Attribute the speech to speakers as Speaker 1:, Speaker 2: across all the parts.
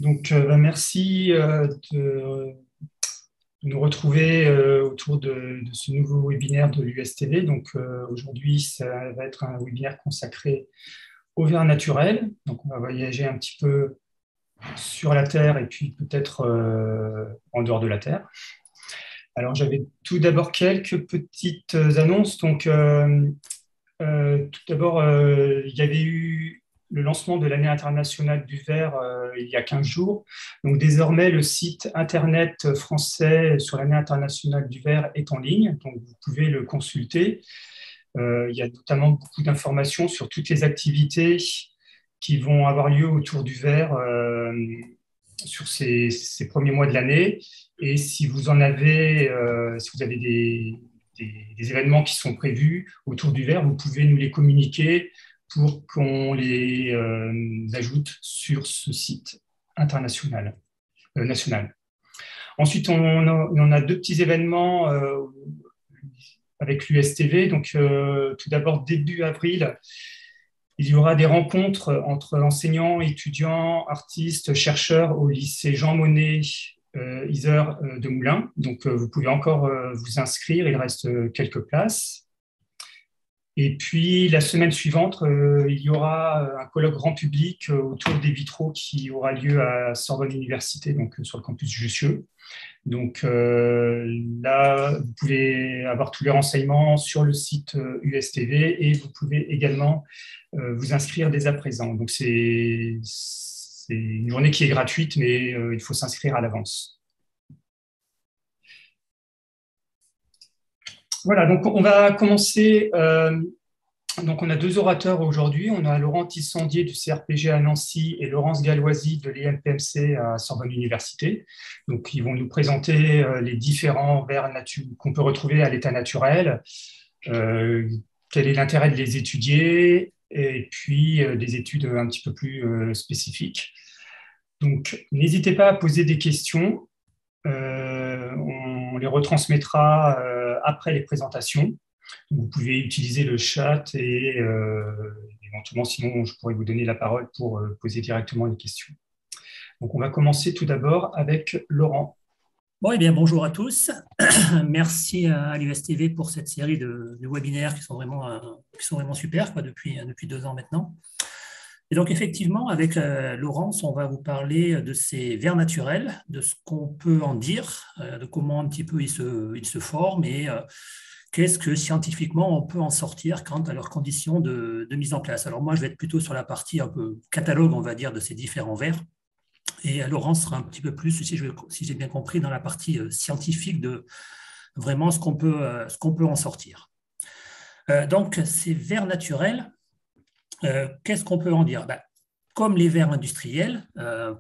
Speaker 1: Merci de nous retrouver autour de ce nouveau webinaire de l'USTV. Aujourd'hui, ça va être un webinaire consacré au verre naturel. Donc, on va voyager un petit peu sur la Terre et puis peut-être en dehors de la Terre. Alors, j'avais tout d'abord quelques petites annonces. Tout d'abord, il y avait eu le lancement de l'année internationale du verre il y a 15 jours. Donc désormais, le site internet français sur l'année internationale du verre est en ligne, donc vous pouvez le consulter. Il y a notamment beaucoup d'informations sur toutes les activités qui vont avoir lieu autour du verre sur ces premiers mois de l'année. Et si vous en avez, si vous avez des événements qui sont prévus autour du verre, vous pouvez nous les communiquer pour qu'on les ajoute sur ce site international, national. Ensuite, on a deux petits événements avec l'USTV. Tout d'abord, début avril, il y aura des rencontres entre enseignants, étudiants, artistes, chercheurs au lycée Jean Monnet Isère de Moulins. Vous pouvez encore vous inscrire, il reste quelques places. Et puis, la semaine suivante, il y aura un colloque grand public autour des vitraux qui aura lieu à Sorbonne Université, sur le campus Jussieu. Là, vous pouvez avoir tous les renseignements sur le site USTV et vous pouvez également vous inscrire dès à présent. C'est une journée qui est gratuite, mais il faut s'inscrire à l'avance. Voilà, donc on va commencer. On a deux orateurs aujourd'hui. On a Laurent Tissandier du CRPG à Nancy et Laurence Galloisy de l'EMPMC à Sorbonne Université. Donc, ils vont nous présenter les différents verres qu'on peut retrouver à l'état naturel, quel est l'intérêt de les étudier, et puis des études un petit peu plus spécifiques. Donc, n'hésitez pas à poser des questions. On les retransmettra après les présentations. Vous pouvez utiliser le chat et éventuellement, sinon, je pourrais vous donner la parole pour poser directement les questions. Donc, on va commencer tout d'abord avec Laurent.
Speaker 2: Bon, eh bien, bonjour à tous. Merci à l'USTV pour cette série de webinaires qui sont vraiment super depuis 2 ans maintenant. Et donc, effectivement, avec Laurence, on va vous parler de ces verres naturels, de ce qu'on peut en dire, de comment un petit peu ils se forment et qu'est-ce que scientifiquement on peut en sortir quant à leurs conditions de mise en place. Alors moi, je vais être plutôt sur la partie un peu catalogue, on va dire, de ces différents verres. Et Laurence sera un petit peu plus, si j'ai bien compris, dans la partie scientifique de vraiment ce qu'on peut en sortir. Donc, ces verres naturels, qu'est-ce qu'on peut en dire? Comme les verres industriels,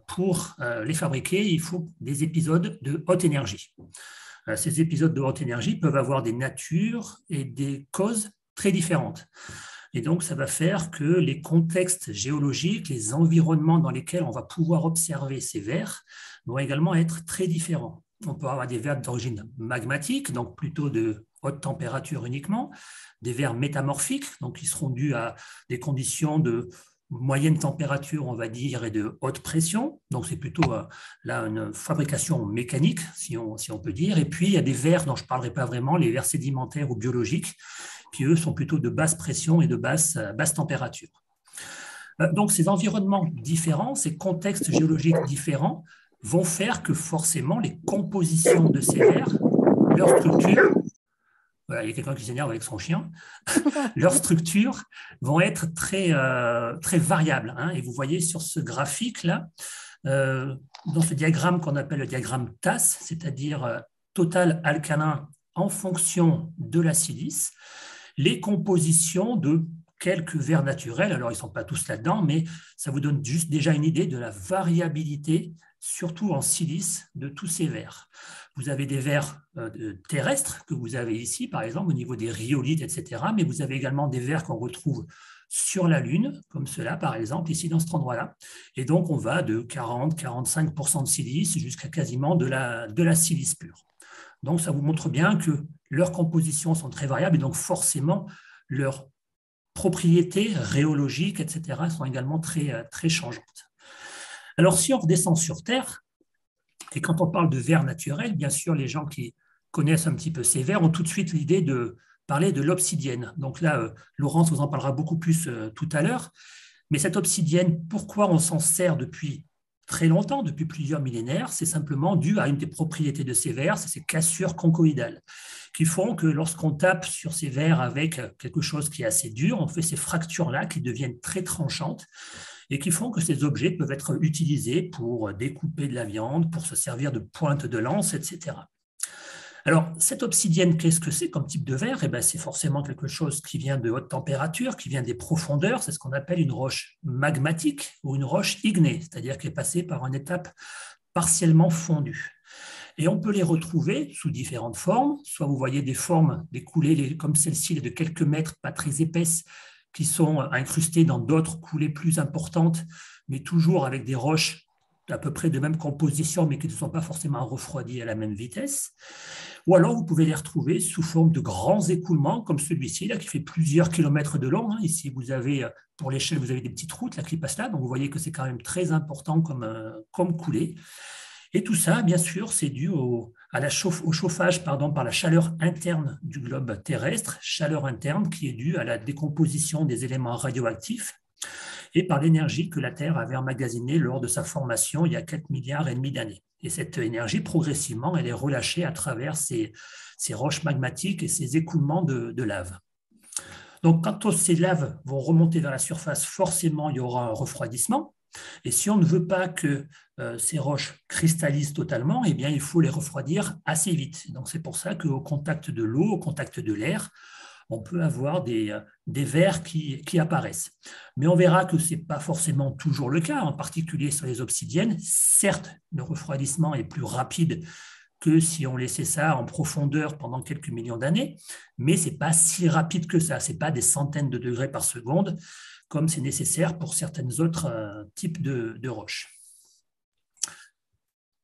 Speaker 2: pour les fabriquer, il faut des épisodes de haute énergie. Ces épisodes de haute énergie peuvent avoir des natures et des causes très différentes. Et donc, ça va faire que les contextes géologiques, les environnements dans lesquels on va pouvoir observer ces verres vont également être très différents. On peut avoir des verres d'origine magmatique, donc plutôt de haute température uniquement, des verres métamorphiques, donc qui seront dus à des conditions de moyenne température, on va dire, et de haute pression. Donc, c'est plutôt là une fabrication mécanique, si on peut dire. Et puis, il y a des verres dont je ne parlerai pas vraiment, les verres sédimentaires ou biologiques, qui, eux, sont plutôt de basse pression et de basse température. Donc, ces environnements différents, ces contextes géologiques différents, vont faire que forcément, les compositions de ces verres, leur structure, voilà, il y a quelqu'un qui s'énerve avec son chien, leurs structures vont être très variables. Et vous voyez sur ce graphique-là, dans ce diagramme qu'on appelle le diagramme TAS, c'est-à-dire total alcalin en fonction de la silice, les compositions de quelques verres naturels. Alors, ils ne sont pas tous là-dedans, mais ça vous donne juste déjà une idée de la variabilité, surtout en silice, de tous ces verres. Vous avez des verres terrestres que vous avez ici, par exemple, au niveau des rhyolites, etc. Mais vous avez également des verres qu'on retrouve sur la Lune, comme cela, par exemple, ici dans cet endroit-là. Et donc, on va de 40-45% de silice jusqu'à quasiment de la silice pure. Donc, ça vous montre bien que leurs compositions sont très variables et donc forcément, leurs propriétés rhéologiques, etc., sont également très changeantes. Alors, si on redescend sur Terre, et quand on parle de verre naturel, bien sûr, les gens qui connaissent un petit peu ces verres ont tout de suite l'idée de parler de l'obsidienne. Donc là, Laurence vous en parlera beaucoup plus tout à l'heure. Mais cette obsidienne, pourquoi on s'en sert depuis très longtemps, depuis plusieurs millénaires? C'est simplement dû à une des propriétés de ces verres, c'est ces cassures conchoïdales, qui font que lorsqu'on tape sur ces verres avec quelque chose qui est assez dur, on fait ces fractures-là qui deviennent très tranchantes et qui font que ces objets peuvent être utilisés pour découper de la viande, pour se servir de pointe de lance, etc. Alors, cette obsidienne, qu'est-ce que c'est comme type de verre? Eh bien, c'est forcément quelque chose qui vient de haute température, qui vient des profondeurs. C'est ce qu'on appelle une roche magmatique ou une roche ignée, c'est-à-dire qui est passée par une étape partiellement fondue. Et on peut les retrouver sous différentes formes. Soit vous voyez des formes, des coulées comme celle-ci, de quelques mètres, pas très épaisses, qui sont incrustées dans d'autres coulées plus importantes, mais toujours avec des roches à peu près de même composition, mais qui ne sont pas forcément refroidies à la même vitesse. Ou alors, vous pouvez les retrouver sous forme de grands écoulements, comme celui-ci, là, qui fait plusieurs kilomètres de long. Ici, vous avez, pour l'échelle, vous avez des petites routes là, qui passent là. Donc, vous voyez que c'est quand même très important comme coulée. Et tout ça, bien sûr, c'est dû au chauffage par la chaleur interne du globe terrestre, chaleur interne qui est due à la décomposition des éléments radioactifs et par l'énergie que la Terre avait emmagasinée lors de sa formation il y a 4 milliards et demi d'années. Et cette énergie, progressivement, elle est relâchée à travers ces roches magmatiques et ces écoulements de lave. Donc, quand ces laves vont remonter vers la surface, forcément, il y aura un refroidissement. Et si on ne veut pas que ces roches cristallisent totalement, eh bien, il faut les refroidir assez vite. Donc, c'est pour ça qu'au contact de l'eau, au contact de l'air, on peut avoir des verres qui apparaissent. Mais on verra que ce n'est pas forcément toujours le cas, en particulier sur les obsidiennes. Certes, le refroidissement est plus rapide que si on laissait ça en profondeur pendant quelques millions d'années, mais ce n'est pas si rapide que ça. Ce n'est pas des centaines de degrés par seconde, comme c'est nécessaire pour certains autres types de roches.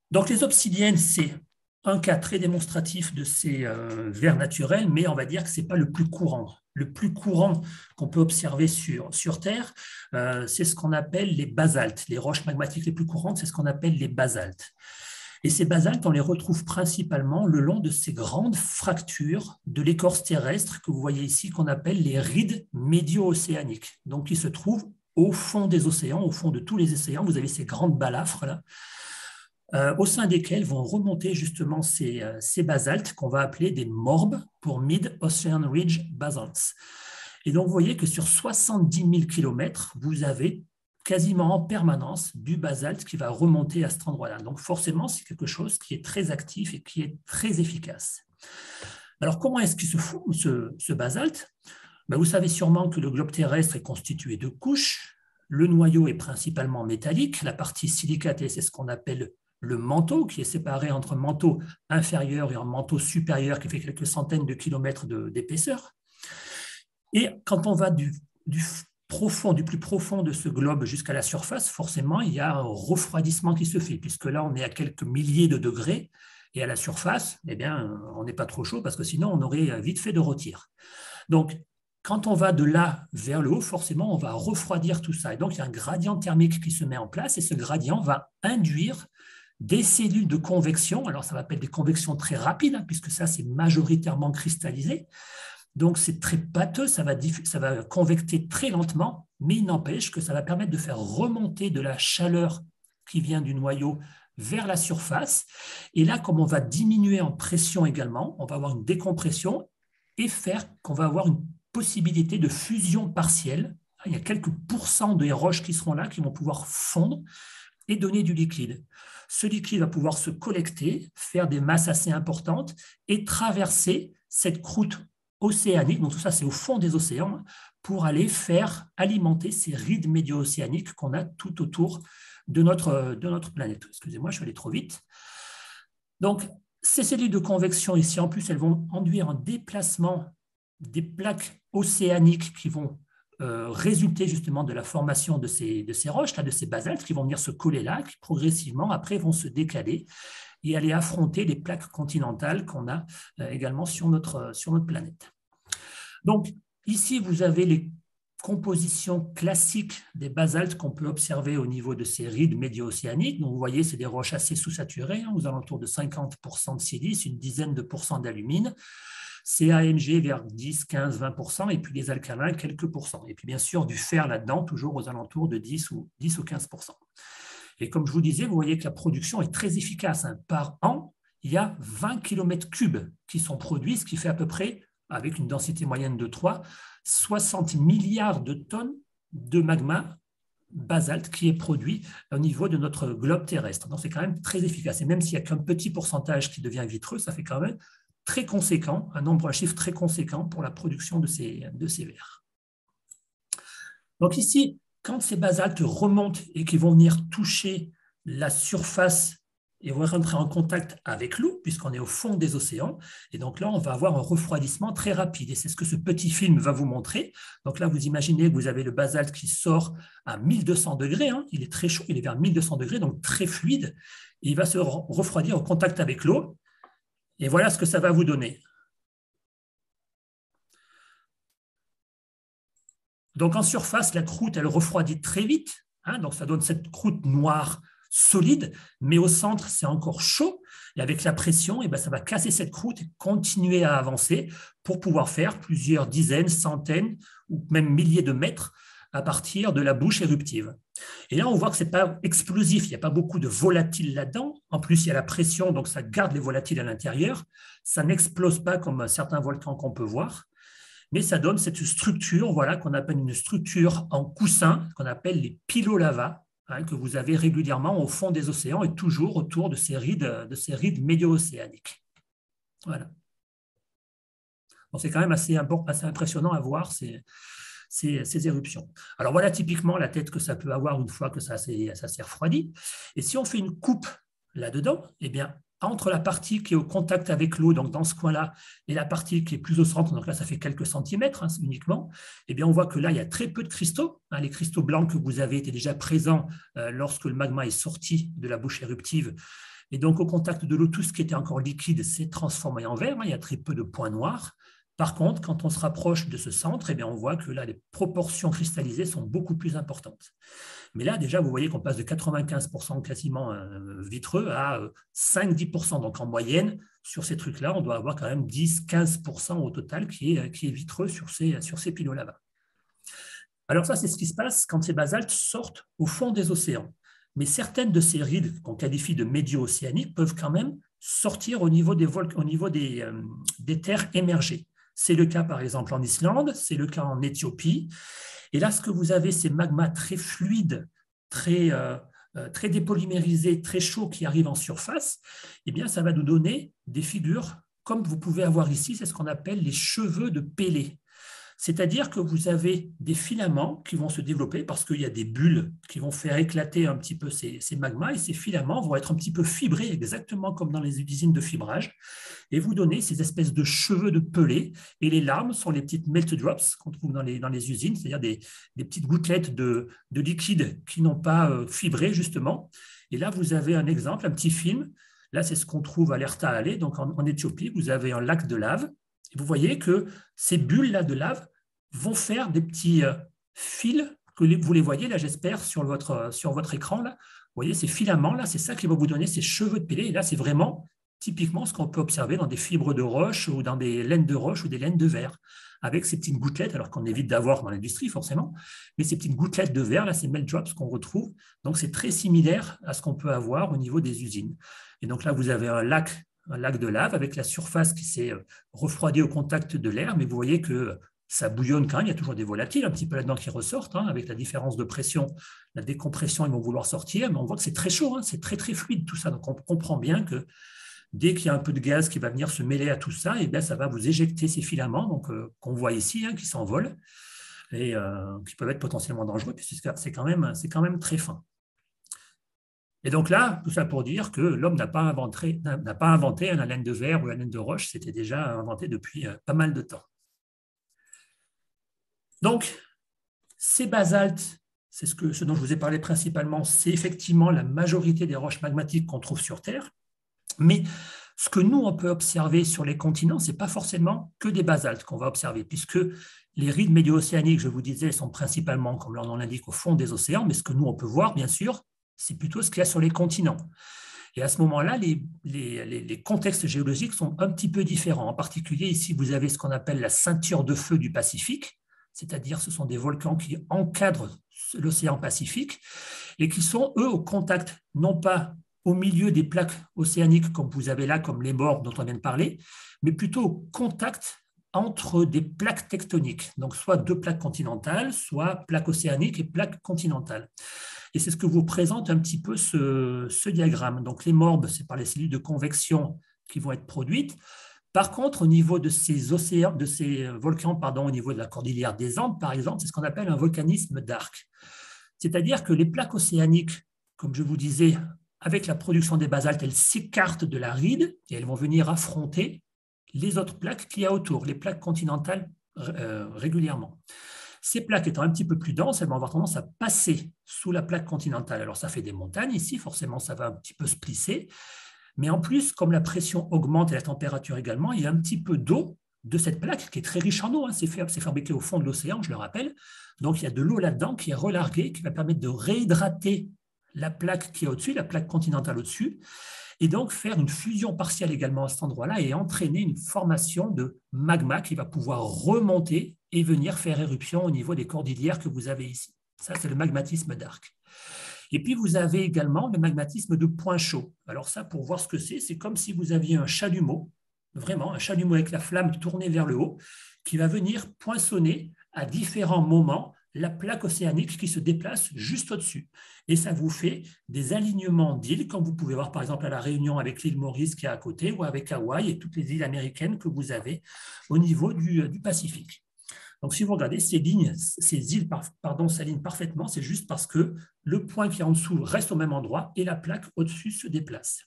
Speaker 2: Donc les obsidiennes, c'est un cas très démonstratif de ces verres naturels, mais on va dire que ce n'est pas le plus courant. Le plus courant qu'on peut observer sur Terre, c'est ce qu'on appelle les basaltes. Les roches magmatiques les plus courantes, c'est ce qu'on appelle les basaltes. Et ces basaltes, on les retrouve principalement le long de ces grandes fractures de l'écorce terrestre que vous voyez ici, qu'on appelle les rides médio-océaniques, donc qui se trouvent au fond des océans, au fond de tous les océans. Vous avez ces grandes balafres-là, au sein desquels vont remonter justement ces basaltes qu'on va appeler des MORB pour Mid-Ocean Ridge Basalts. Et donc, vous voyez que sur 70 000 km, vous avez quasiment en permanence du basalte qui va remonter à cet endroit-là. Donc, forcément, c'est quelque chose qui est très actif et qui est très efficace. Alors, comment est-ce qu'il se forme ce basalte? Ben, vous savez sûrement que le globe terrestre est constitué de couches. Le noyau est principalement métallique. La partie silicatée, c'est ce qu'on appelle le manteau, qui est séparé entre un manteau inférieur et un manteau supérieur qui fait quelques centaines de kilomètres d'épaisseur. Et quand on va du plus profond de ce globe jusqu'à la surface, forcément, il y a un refroidissement qui se fait, puisque là, on est à quelques milliers de degrés, et à la surface, eh bien, on n'est pas trop chaud, parce que sinon, on aurait vite fait de rôtir. Donc, quand on va de là vers le haut, forcément, on va refroidir tout ça. Et donc, il y a un gradient thermique qui se met en place, et ce gradient va induire des cellules de convection. Alors, ça va être des convections très rapides, puisque ça, c'est majoritairement cristallisé. Donc, c'est très pâteux, ça va convecter très lentement, mais il n'empêche que ça va permettre de faire remonter de la chaleur qui vient du noyau vers la surface. Et là, comme on va diminuer en pression également, on va avoir une décompression et faire qu'on va avoir une possibilité de fusion partielle. Il y a quelques pourcents des roches qui seront là, qui vont pouvoir fondre et donner du liquide. Ce liquide va pouvoir se collecter, faire des masses assez importantes et traverser cette croûte océanique, donc tout ça c'est au fond des océans, pour aller faire alimenter ces rides médio-océaniques qu'on a tout autour de notre planète. Excusez-moi, je suis allé trop vite. Donc, ces cellules de convection ici, en plus, elles vont induire un déplacement des plaques océaniques qui vont résulter justement de la formation de ces roches, là, de ces basaltes qui vont venir se coller là, qui progressivement, après, vont se décaler et aller affronter les plaques continentales qu'on a également sur notre planète. Donc, ici, vous avez composition classique des basaltes qu'on peut observer au niveau de ces rides médio-océaniques. Donc, vous voyez, c'est des roches assez sous-saturées, hein, aux alentours de 50% de silice, une dizaine de pourcents d'alumine, CaMg vers 10, 15, 20%, et puis les alcalins, quelques pourcents. Et puis, bien sûr, du fer là-dedans, toujours aux alentours de 10 ou 15%. Et comme je vous disais, vous voyez que la production est très efficace, hein. Par an, il y a 20 km3 qui sont produits, ce qui fait à peu près, avec une densité moyenne de 3, 60 milliards de tonnes de magma basalte qui est produit au niveau de notre globe terrestre. Donc, c'est quand même très efficace. Et même s'il n'y a qu'un petit pourcentage qui devient vitreux, ça fait quand même très conséquent, un nombre, un chiffre très conséquent pour la production de ces verres. Donc ici, quand ces basaltes remontent et qu'ils vont venir toucher la surface et vont rentrer en contact avec l'eau, puisqu'on est au fond des océans. Et donc là, on va avoir un refroidissement très rapide. Et c'est ce que ce petit film va vous montrer. Donc là, vous imaginez que vous avez le basalte qui sort à 1200 degrés. Hein. Il est très chaud, il est vers 1200 degrés, donc très fluide. Et il va se refroidir au contact avec l'eau. Et voilà ce que ça va vous donner. Donc en surface, la croûte, elle refroidit très vite. Hein, donc ça donne cette croûte noire solide, mais au centre, c'est encore chaud. Et avec la pression, et ben, ça va casser cette croûte et continuer à avancer pour pouvoir faire plusieurs dizaines, centaines ou même milliers de mètres à partir de la bouche éruptive. Et là, on voit que ce n'est pas explosif, il n'y a pas beaucoup de volatiles là-dedans. En plus, il y a la pression, donc ça garde les volatiles à l'intérieur. Ça n'explose pas comme certains volcans qu'on peut voir, mais ça donne cette structure, voilà, qu'on appelle une structure en coussin, qu'on appelle les pilolavas, hein, que vous avez régulièrement au fond des océans et toujours autour de ces rides médio-océaniques. Voilà. Donc, c'est quand même assez impressionnant à voir ces éruptions. Alors voilà typiquement la tête que ça peut avoir une fois que ça s'est refroidi. Et si on fait une coupe là-dedans, eh bien, entre la partie qui est au contact avec l'eau, donc dans ce coin-là, et la partie qui est plus au centre, donc là ça fait quelques centimètres hein, uniquement, eh bien on voit que là il y a très peu de cristaux. Hein, les cristaux blancs que vous avez étaient déjà présents lorsque le magma est sorti de la bouche éruptive. Et donc au contact de l'eau, tout ce qui était encore liquide s'est transformé en verre. Hein, il y a très peu de points noirs. Par contre, quand on se rapproche de ce centre, eh bien, on voit que là, les proportions cristallisées sont beaucoup plus importantes. Mais là, déjà, vous voyez qu'on passe de 95% quasiment vitreux à 5-10%. Donc, en moyenne, sur ces trucs-là, on doit avoir quand même 10-15% au total qui est vitreux sur ces pilolavas. Alors ça, c'est ce qui se passe quand ces basaltes sortent au fond des océans. Mais certaines de ces rides qu'on qualifie de médio-océaniques peuvent quand même sortir au niveau des terres émergées. C'est le cas, par exemple, en Islande, c'est le cas en Éthiopie. Et là, ce que vous avez, ces magmas très fluides, très dépolymérisés, très chauds qui arrivent en surface, eh bien, ça va nous donner des figures, comme vous pouvez avoir ici, c'est ce qu'on appelle les cheveux de Pélée. C'est-à-dire que vous avez des filaments qui vont se développer parce qu'il y a des bulles qui vont faire éclater un petit peu ces magmas et ces filaments vont être un petit peu fibrés exactement comme dans les usines de fibrage et vous donner ces espèces de cheveux de Pelée. Et les larmes sont les petites melt drops qu'on trouve dans les usines, c'est-à-dire des petites gouttelettes de liquide qui n'ont pas fibré justement. Et là, vous avez un exemple, un petit film. Là, c'est ce qu'on trouve à l'Erta Alley, donc en Éthiopie. Vous avez un lac de lave. Et vous voyez que ces bulles-là de lave vont faire des petits fils, que vous les voyez là, j'espère, sur votre écran. Là. Vous voyez ces filaments-là, c'est ça qui va vous donner ces cheveux de Pélée. Et là, c'est vraiment typiquement ce qu'on peut observer dans des fibres de roche ou dans des laines de roche ou des laines de verre, avec ces petites gouttelettes, alors qu'on évite d'avoir dans l'industrie forcément, mais ces petites gouttelettes de verre, là, ces melt drops qu'on retrouve. Donc, c'est très similaire à ce qu'on peut avoir au niveau des usines. Et donc là, vous avez un lac de lave avec la surface qui s'est refroidie au contact de l'air, mais vous voyez que ça bouillonne quand même, il y a toujours des volatiles un petit peu là-dedans qui ressortent, hein, avec la différence de pression, la décompression, ils vont vouloir sortir, mais on voit que c'est très chaud, hein, c'est très très fluide tout ça, donc on comprend bien que dès qu'il y a un peu de gaz qui va venir se mêler à tout ça, et bien ça va vous éjecter ces filaments donc, qu'on voit ici, hein, qui s'envolent, et qui peuvent être potentiellement dangereux, puisque c'est quand même très fin. Et donc là, tout ça pour dire que l'homme n'a pas inventé un laine de verre ou un laine de roche, c'était déjà inventé depuis pas mal de temps. Donc, ces basaltes, c'est ce dont je vous ai parlé principalement, c'est effectivement la majorité des roches magmatiques qu'on trouve sur Terre, mais Ce que nous, on peut observer sur les continents, ce n'est pas forcément que des basaltes qu'on va observer, puisque les rides médio-océaniques, je vous disais, sont principalement, comme leur nom l'indique, au fond des océans, mais ce que nous, on peut voir, bien sûr, c'est plutôt ce qu'il y a sur les continents. Et à ce moment-là, les contextes géologiques sont un petit peu différents. En particulier, ici, vous avez ce qu'on appelle la ceinture de feu du Pacifique, c'est-à-dire ce sont des volcans qui encadrent l'océan Pacifique et qui sont, eux, au contact, non pas au milieu des plaques océaniques comme vous avez là, comme les morts dont on vient de parler, mais plutôt au contact entre des plaques tectoniques, donc soit deux plaques continentales, soit plaques océaniques et plaques continentales. Et c'est ce que vous présente un petit peu ce diagramme. Donc les morbes, c'est par les cellules de convection qui vont être produites. Par contre, au niveau de ces océans, de ces volcans, au niveau de la cordillère des Andes, par exemple, c'est ce qu'on appelle un volcanisme d'arc. C'est-à-dire que les plaques océaniques, comme je vous disais, avec la production des basaltes, elles s'écartent de la ride et elles vont venir affronter les autres plaques qu'il y a autour, les plaques continentales régulièrement. Ces plaques étant un petit peu plus denses, elles vont avoir tendance à passer sous la plaque continentale. Alors ça fait des montagnes ici, forcément ça va un petit peu se plisser, mais en plus, comme la pression augmente et la température également, il y a un petit peu d'eau de cette plaque qui est très riche en eau, c'est fabriqué au fond de l'océan, je le rappelle, donc il y a de l'eau là-dedans qui est relarguée, qui va permettre de réhydrater la plaque qui est au-dessus, la plaque continentale au-dessus, et donc faire une fusion partielle également à cet endroit-là et entraîner une formation de magma qui va pouvoir remonter et venir faire éruption au niveau des cordillères que vous avez ici. Ça, c'est le magmatisme d'arc. Et puis, vous avez également le magmatisme de point chaud. Alors ça, pour voir ce que c'est comme si vous aviez un chalumeau, vraiment un chalumeau avec la flamme tournée vers le haut, qui va venir poinçonner à différents moments la plaque océanique qui se déplace juste au-dessus. Et ça vous fait des alignements d'îles, comme vous pouvez voir par exemple à La Réunion avec l'île Maurice qui est à côté, ou avec Hawaï et toutes les îles américaines que vous avez au niveau du Pacifique. Donc si vous regardez ces lignes, ces îles s'alignent parfaitement, c'est juste parce que le point qui est en dessous reste au même endroit et la plaque au-dessus se déplace.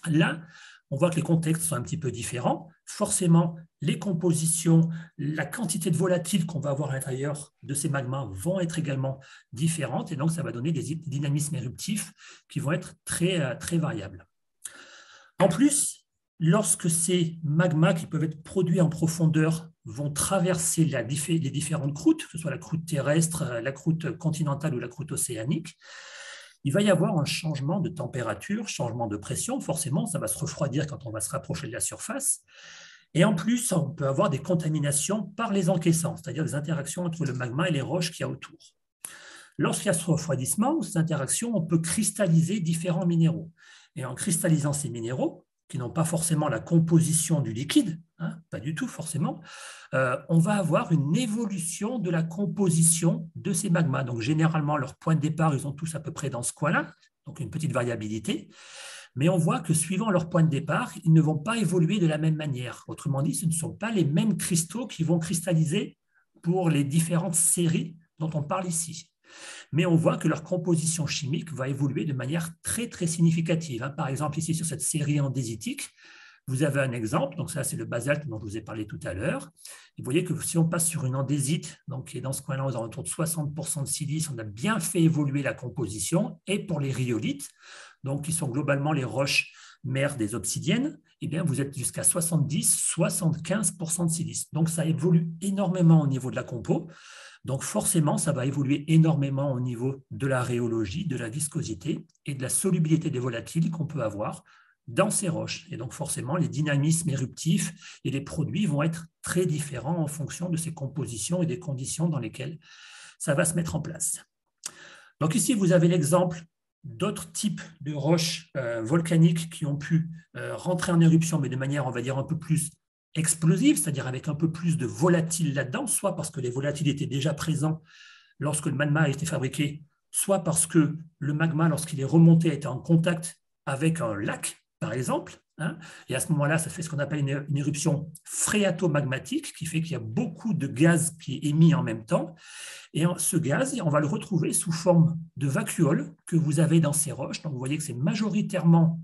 Speaker 2: Là, on voit que les contextes sont un petit peu différents. Forcément, les compositions, la quantité de volatiles qu'on va avoir à l'intérieur de ces magmas vont être également différentes et donc ça va donner des dynamismes éruptifs qui vont être très, très variables. En plus, lorsque ces magmas qui peuvent être produits en profondeur vont traverser les différentes croûtes, que ce soit la croûte terrestre, la croûte continentale ou la croûte océanique, il va y avoir un changement de température, changement de pression. Forcément, ça va se refroidir quand on va se rapprocher de la surface. Et en plus, on peut avoir des contaminations par les encaissants, c'est-à-dire des interactions entre le magma et les roches qu'il y a autour. Lorsqu'il y a ce refroidissement ou ces interactions, on peut cristalliser différents minéraux. Et en cristallisant ces minéraux, qui n'ont pas forcément la composition du liquide, pas du tout forcément, on va avoir une évolution de la composition de ces magmas. Donc généralement, leur point de départ, ils ont tous à peu près dans ce coin-là, donc une petite variabilité, mais on voit que suivant leur point de départ, ils ne vont pas évoluer de la même manière. Autrement dit, ce ne sont pas les mêmes cristaux qui vont cristalliser pour les différentes séries dont on parle ici. Mais on voit que leur composition chimique va évoluer de manière très, très significative. Par exemple, ici, sur cette série andésitique, vous avez un exemple, donc ça, c'est le basalte dont je vous ai parlé tout à l'heure. Vous voyez que si on passe sur une andésite, donc qui est dans ce coin-là aux alentours de 60% de silice, on a bien fait évoluer la composition. Et pour les rhyolites, donc qui sont globalement les roches mères des obsidiennes, eh bien, vous êtes jusqu'à 70-75% de silice. Donc, ça évolue énormément au niveau de la compo. Donc forcément, ça va évoluer énormément au niveau de la rhéologie, de la viscosité et de la solubilité des volatiles qu'on peut avoir dans ces roches. Et donc forcément, les dynamismes éruptifs et les produits vont être très différents en fonction de ces compositions et des conditions dans lesquelles ça va se mettre en place. Donc ici, vous avez l'exemple d'autres types de roches volcaniques qui ont pu rentrer en éruption, mais de manière, on va dire, un peu plus explosive, c'est-à-dire avec un peu plus de volatiles là-dedans, soit parce que les volatiles étaient déjà présents lorsque le magma a été fabriqué, soit parce que le magma, lorsqu'il est remonté, a été en contact avec un lac, par exemple. Et à ce moment-là, ça fait ce qu'on appelle une éruption phréatomagmatique, qui fait qu'il y a beaucoup de gaz qui est émis en même temps. Et ce gaz, on va le retrouver sous forme de vacuoles que vous avez dans ces roches. Donc, vous voyez que c'est majoritairement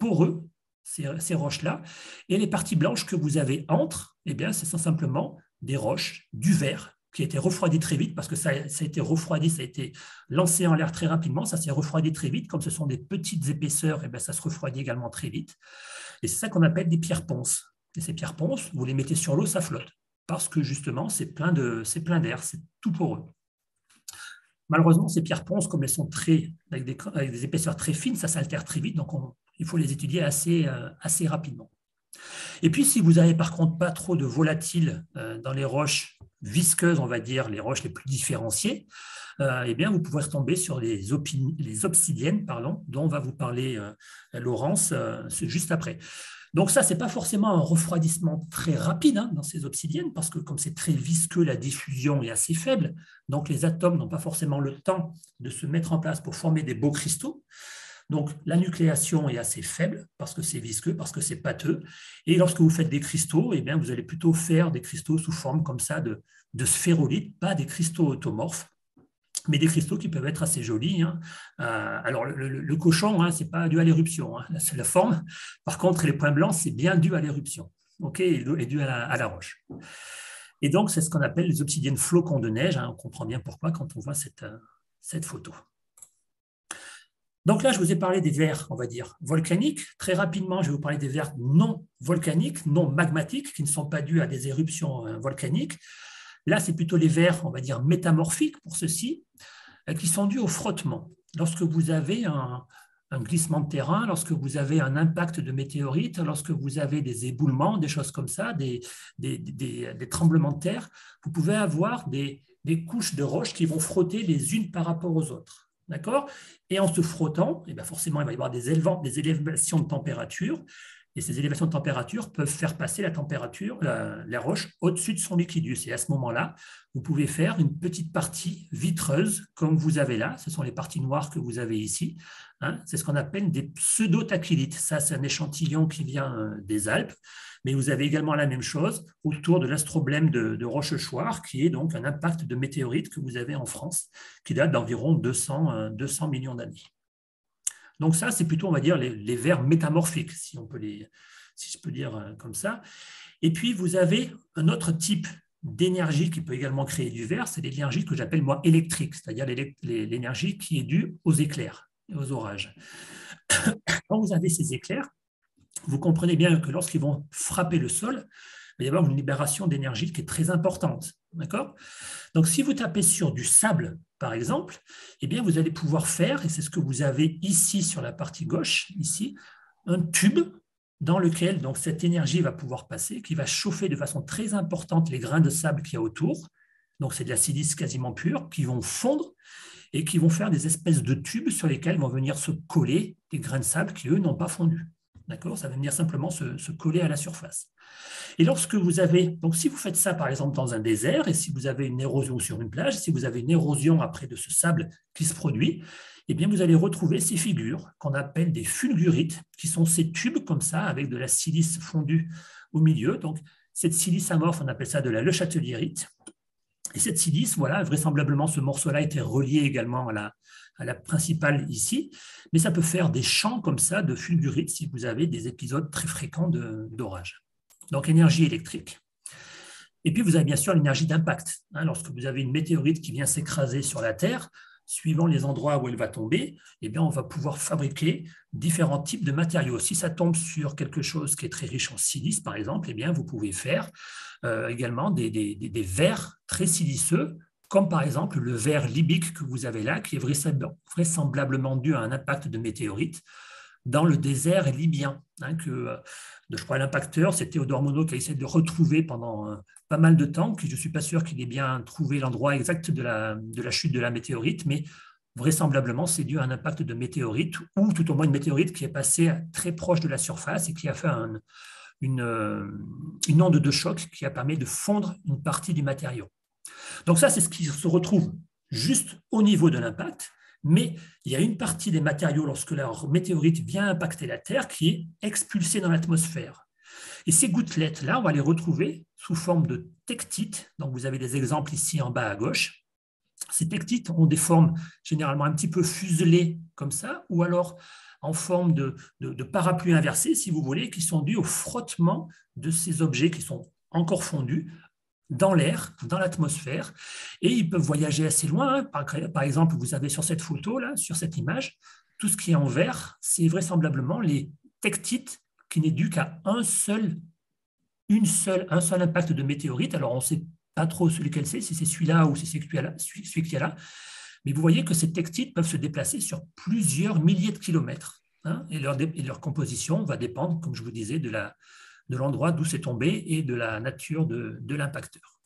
Speaker 2: poreux, ces roches-là, et les parties blanches que vous avez entre, eh bien, ce sont simplement des roches, du verre, qui a été refroidi très vite, parce que ça a été refroidi, ça a été lancé en l'air très rapidement, ça s'est refroidi très vite. Comme ce sont des petites épaisseurs, et bien ça se refroidit également très vite. Et c'est ça qu'on appelle des pierres ponces. Et ces pierres ponces, vous les mettez sur l'eau, ça flotte, parce que justement, c'est plein d'air, c'est tout poreux. Malheureusement, ces pierres ponces, comme elles sont avec des épaisseurs très fines, ça s'altère très vite, donc il faut les étudier assez rapidement. Et puis, si vous n'avez par contre pas trop de volatiles dans les roches visqueuses, on va dire, les roches les plus différenciées, eh bien, vous pouvez retomber sur les obsidiennes, dont va vous parler Laurence juste après. Donc ça, ce n'est pas forcément un refroidissement très rapide dans ces obsidiennes, parce que comme c'est très visqueux, la diffusion est assez faible, donc les atomes n'ont pas forcément le temps de se mettre en place pour former des beaux cristaux. Donc la nucléation est assez faible, parce que c'est visqueux, parce que c'est pâteux. Et lorsque vous faites des cristaux, eh bien, vous allez plutôt faire des cristaux sous forme comme ça de sphérolytes, pas des cristaux automorphes, mais des cristaux qui peuvent être assez jolis. Alors, le cochon, ce n'est pas dû à l'éruption, c'est la forme. Par contre, les points blancs, c'est bien dû à l'éruption, et dû à la roche. Et donc, c'est ce qu'on appelle les obsidiennes flocons de neige. On comprend bien pourquoi quand on voit cette photo. Donc là, je vous ai parlé des vers, on va dire, volcaniques. Très rapidement, je vais vous parler des vers non volcaniques, non magmatiques, qui ne sont pas dus à des éruptions volcaniques. Là, c'est plutôt les vers, on va dire, métamorphiques pour ceux-ci, qui sont dus au frottement. Lorsque vous avez un glissement de terrain, lorsque vous avez un impact de météorite, lorsque vous avez des éboulements, des choses comme ça, des tremblements de terre, vous pouvez avoir des couches de roches qui vont frotter les unes par rapport aux autres. D'accord ? Et en se frottant, et bien forcément, il va y avoir des élévations de température. Et ces élévations de température peuvent faire passer la température, la roche, au-dessus de son liquidus. Et à ce moment-là, vous pouvez faire une petite partie vitreuse, comme vous avez là. Ce sont les parties noires que vous avez ici. C'est ce qu'on appelle des pseudo-tachylite. Ça, c'est un échantillon qui vient des Alpes. Mais vous avez également la même chose autour de l'astroblème de Rochechouart, qui est donc un impact de météorite que vous avez en France, qui date d'environ 200 millions d'années. Donc ça, c'est plutôt, on va dire, les vers métamorphiques, si je peux dire comme ça. Et puis, vous avez un autre type d'énergie qui peut également créer du verre, c'est l'énergie que j'appelle, moi, électrique, c'est-à-dire l'énergie qui est due aux éclairs et aux orages. Quand vous avez ces éclairs, vous comprenez bien que lorsqu'ils vont frapper le sol, il va y avoir une libération d'énergie qui est très importante. D'accord ? Donc, si vous tapez sur du sable, par exemple, eh bien, vous allez pouvoir faire, et c'est ce que vous avez ici sur la partie gauche, ici, un tube dans lequel donc, cette énergie va pouvoir passer, qui va chauffer de façon très importante les grains de sable qu'il y a autour. Donc, c'est de la silice quasiment pure, qui vont fondre et qui vont faire des espèces de tubes sur lesquels vont venir se coller des grains de sable qui, eux, n'ont pas fondu. D'accord ? Ça va venir simplement se coller à la surface. Et lorsque vous avez, donc si vous faites ça par exemple dans un désert, et si vous avez une érosion sur une plage, si vous avez une érosion après de ce sable qui se produit, eh bien vous allez retrouver ces figures qu'on appelle des fulgurites, qui sont ces tubes comme ça, avec de la silice fondue au milieu. Donc cette silice amorphe, on appelle ça de la leuchatelierite. Et cette silice, voilà, vraisemblablement ce morceau-là était relié également à la principale ici, mais ça peut faire des champs comme ça de fulgurites si vous avez des épisodes très fréquents d'orage. Donc énergie électrique. Et puis vous avez bien sûr l'énergie d'impact. Lorsque vous avez une météorite qui vient s'écraser sur la Terre, suivant les endroits où elle va tomber, eh bien, on va pouvoir fabriquer différents types de matériaux. Si ça tombe sur quelque chose qui est très riche en silice, par exemple, eh bien, vous pouvez faire également des verres très siliceux, comme par exemple le verre libyque que vous avez là, qui est vraisemblablement dû à un impact de météorite dans le désert libyen. Je crois l'impacteur, c'est Théodore Monod qui a essayé de le retrouver pendant pas mal de temps, que je ne suis pas sûr qu'il ait bien trouvé l'endroit exact de la chute de la météorite, mais vraisemblablement, c'est dû à un impact de météorite, ou tout au moins une météorite qui est passée très proche de la surface et qui a fait une onde de choc qui a permis de fondre une partie du matériau. Donc ça, c'est ce qui se retrouve juste au niveau de l'impact, mais il y a une partie des matériaux, lorsque la météorite vient impacter la Terre, qui est expulsée dans l'atmosphère. Et ces gouttelettes-là, on va les retrouver sous forme de tectites. Donc, vous avez des exemples ici en bas à gauche. Ces tectites ont des formes généralement un petit peu fuselées comme ça, ou alors en forme de parapluie inversé, si vous voulez, qui sont dus au frottement de ces objets qui sont encore fondus dans l'air, dans l'atmosphère, et ils peuvent voyager assez loin. Hein. Par exemple, vous avez sur cette photo, là, sur cette image, tout ce qui est en vert, c'est vraisemblablement les tectites qui n'est dû qu'à un seul impact de météorite. Alors, on ne sait pas trop lequel c'est, si c'est celui-là ou si c'est celui qui est là. Mais vous voyez que ces tectites peuvent se déplacer sur plusieurs milliers de kilomètres. Hein, et leur composition va dépendre, comme je vous disais, de l'endroit d'où c'est tombé et de la nature de l'impacteur.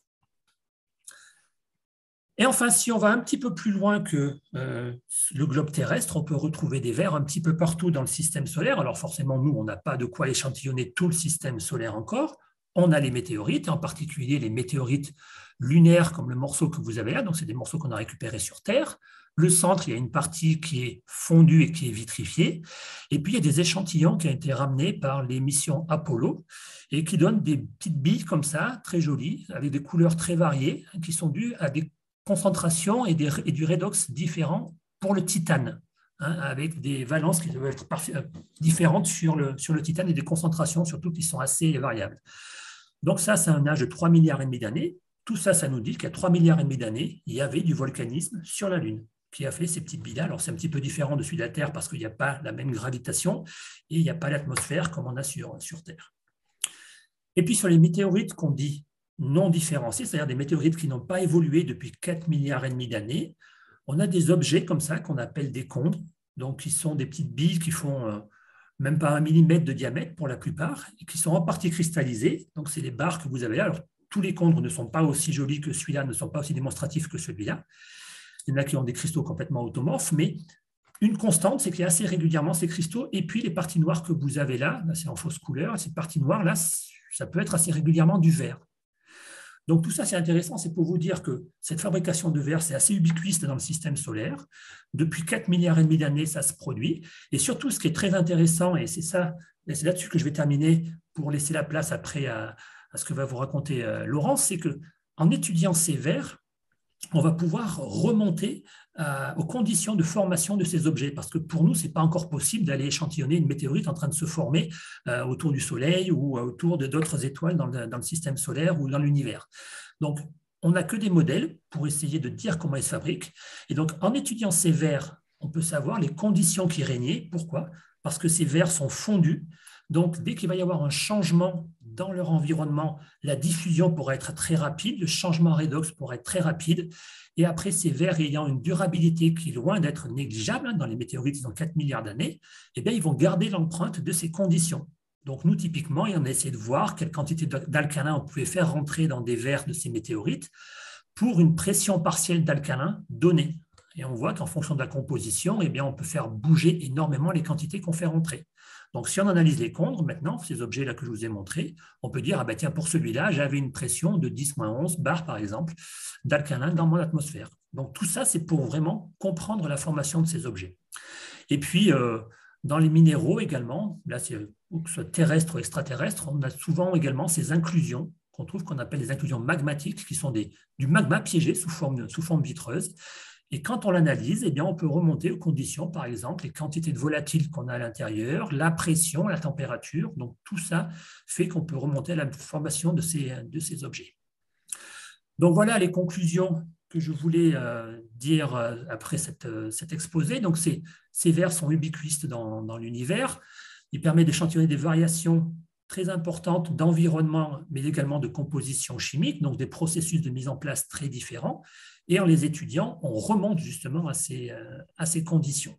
Speaker 2: Et enfin, si on va un petit peu plus loin que le globe terrestre, on peut retrouver des vers un petit peu partout dans le système solaire. Alors forcément, nous, on n'a pas de quoi échantillonner tout le système solaire encore. On a les météorites, et en particulier les météorites lunaires, comme le morceau que vous avez là. Donc, c'est des morceaux qu'on a récupérés sur Terre. Le centre, il y a une partie qui est fondue et qui est vitrifiée. Et puis, il y a des échantillons qui ont été ramenés par les missions Apollo et qui donnent des petites billes comme ça, très jolies, avec des couleurs très variées, qui sont dues à des concentrations et du redox différents pour le titane, hein, avec des valences qui doivent être différentes sur le titane et des concentrations surtout qui sont assez variables. Donc ça, c'est un âge de 3,5 milliards d'années. Tout ça, ça nous dit qu'à 3,5 milliards d'années, il y avait du volcanisme sur la Lune qui a fait ces petites billes-là. Alors c'est un petit peu différent de celui de la Terre parce qu'il n'y a pas la même gravitation et il n'y a pas l'atmosphère comme on a sur Terre. Et puis sur les météorites qu'on dit non différenciés, c'est-à-dire des météorites qui n'ont pas évolué depuis 4,5 milliards d'années, on a des objets comme ça qu'on appelle des condres, donc qui sont des petites billes qui font même pas 1 millimètre de diamètre pour la plupart, et qui sont en partie cristallisées. Donc c'est les barres que vous avez là. Alors tous les condres ne sont pas aussi jolis que celui-là, ne sont pas aussi démonstratifs que celui-là. Il y en a qui ont des cristaux complètement automorphes, mais une constante, c'est qu'il y a assez régulièrement ces cristaux, et puis les parties noires que vous avez là c'est en fausse couleur, et ces parties noires, là, ça peut être assez régulièrement du vert. Donc tout ça, c'est intéressant, c'est pour vous dire que cette fabrication de verre, c'est assez ubiquiste dans le système solaire. Depuis 4,5 milliards d'années, ça se produit. Et surtout, ce qui est très intéressant, et c'est là-dessus que je vais terminer pour laisser la place après à ce que va vous raconter Laurence, c'est qu'en étudiant ces verres, on va pouvoir remonter aux conditions de formation de ces objets, parce que pour nous, ce n'est pas encore possible d'aller échantillonner une météorite en train de se former autour du Soleil ou autour d'autres étoiles dans le système solaire ou dans l'univers. Donc, on n'a que des modèles pour essayer de dire comment ils se fabriquent. Et donc, en étudiant ces verres, on peut savoir les conditions qui régnaient. Pourquoi? Parce que ces verres sont fondus. Donc, dès qu'il va y avoir un changement dans leur environnement, la diffusion pourra être très rapide, le changement redox pourra être très rapide. Et après, ces verres ayant une durabilité qui est loin d'être négligeable, hein, dans les météorites, ils ont 4 milliards d'années, eh bien, ils vont garder l'empreinte de ces conditions. Donc, nous, typiquement, on a essayé de voir quelle quantité d'alcalin on pouvait faire rentrer dans des verres de ces météorites pour une pression partielle d'alcalin donnée. Et on voit qu'en fonction de la composition, eh bien, on peut faire bouger énormément les quantités qu'on fait rentrer. Donc, si on analyse les condres, maintenant, ces objets-là que je vous ai montrés, on peut dire, ah ben tiens, pour celui-là, j'avais une pression de 10-11 bars, par exemple, d'alcalin dans mon atmosphère. Donc, tout ça, c'est pour vraiment comprendre la formation de ces objets. Et puis, dans les minéraux également, là, que ce soit terrestre ou extraterrestre, on a souvent également ces inclusions qu'on trouve qu'on appelle les inclusions magmatiques, qui sont du magma piégé sous forme vitreuse. Et quand on l'analyse, eh bien, on peut remonter aux conditions, par exemple, les quantités de volatiles qu'on a à l'intérieur, la pression, la température. Donc, tout ça fait qu'on peut remonter à la formation de ces objets. Donc, voilà les conclusions que je voulais dire après cet exposé. Donc, ces verres sont ubiquistes dans l'univers. Ils permettent d'échantillonner des variations très importantes d'environnement, mais également de composition chimique, donc des processus de mise en place très différents. Et en les étudiant, on remonte justement à ces conditions.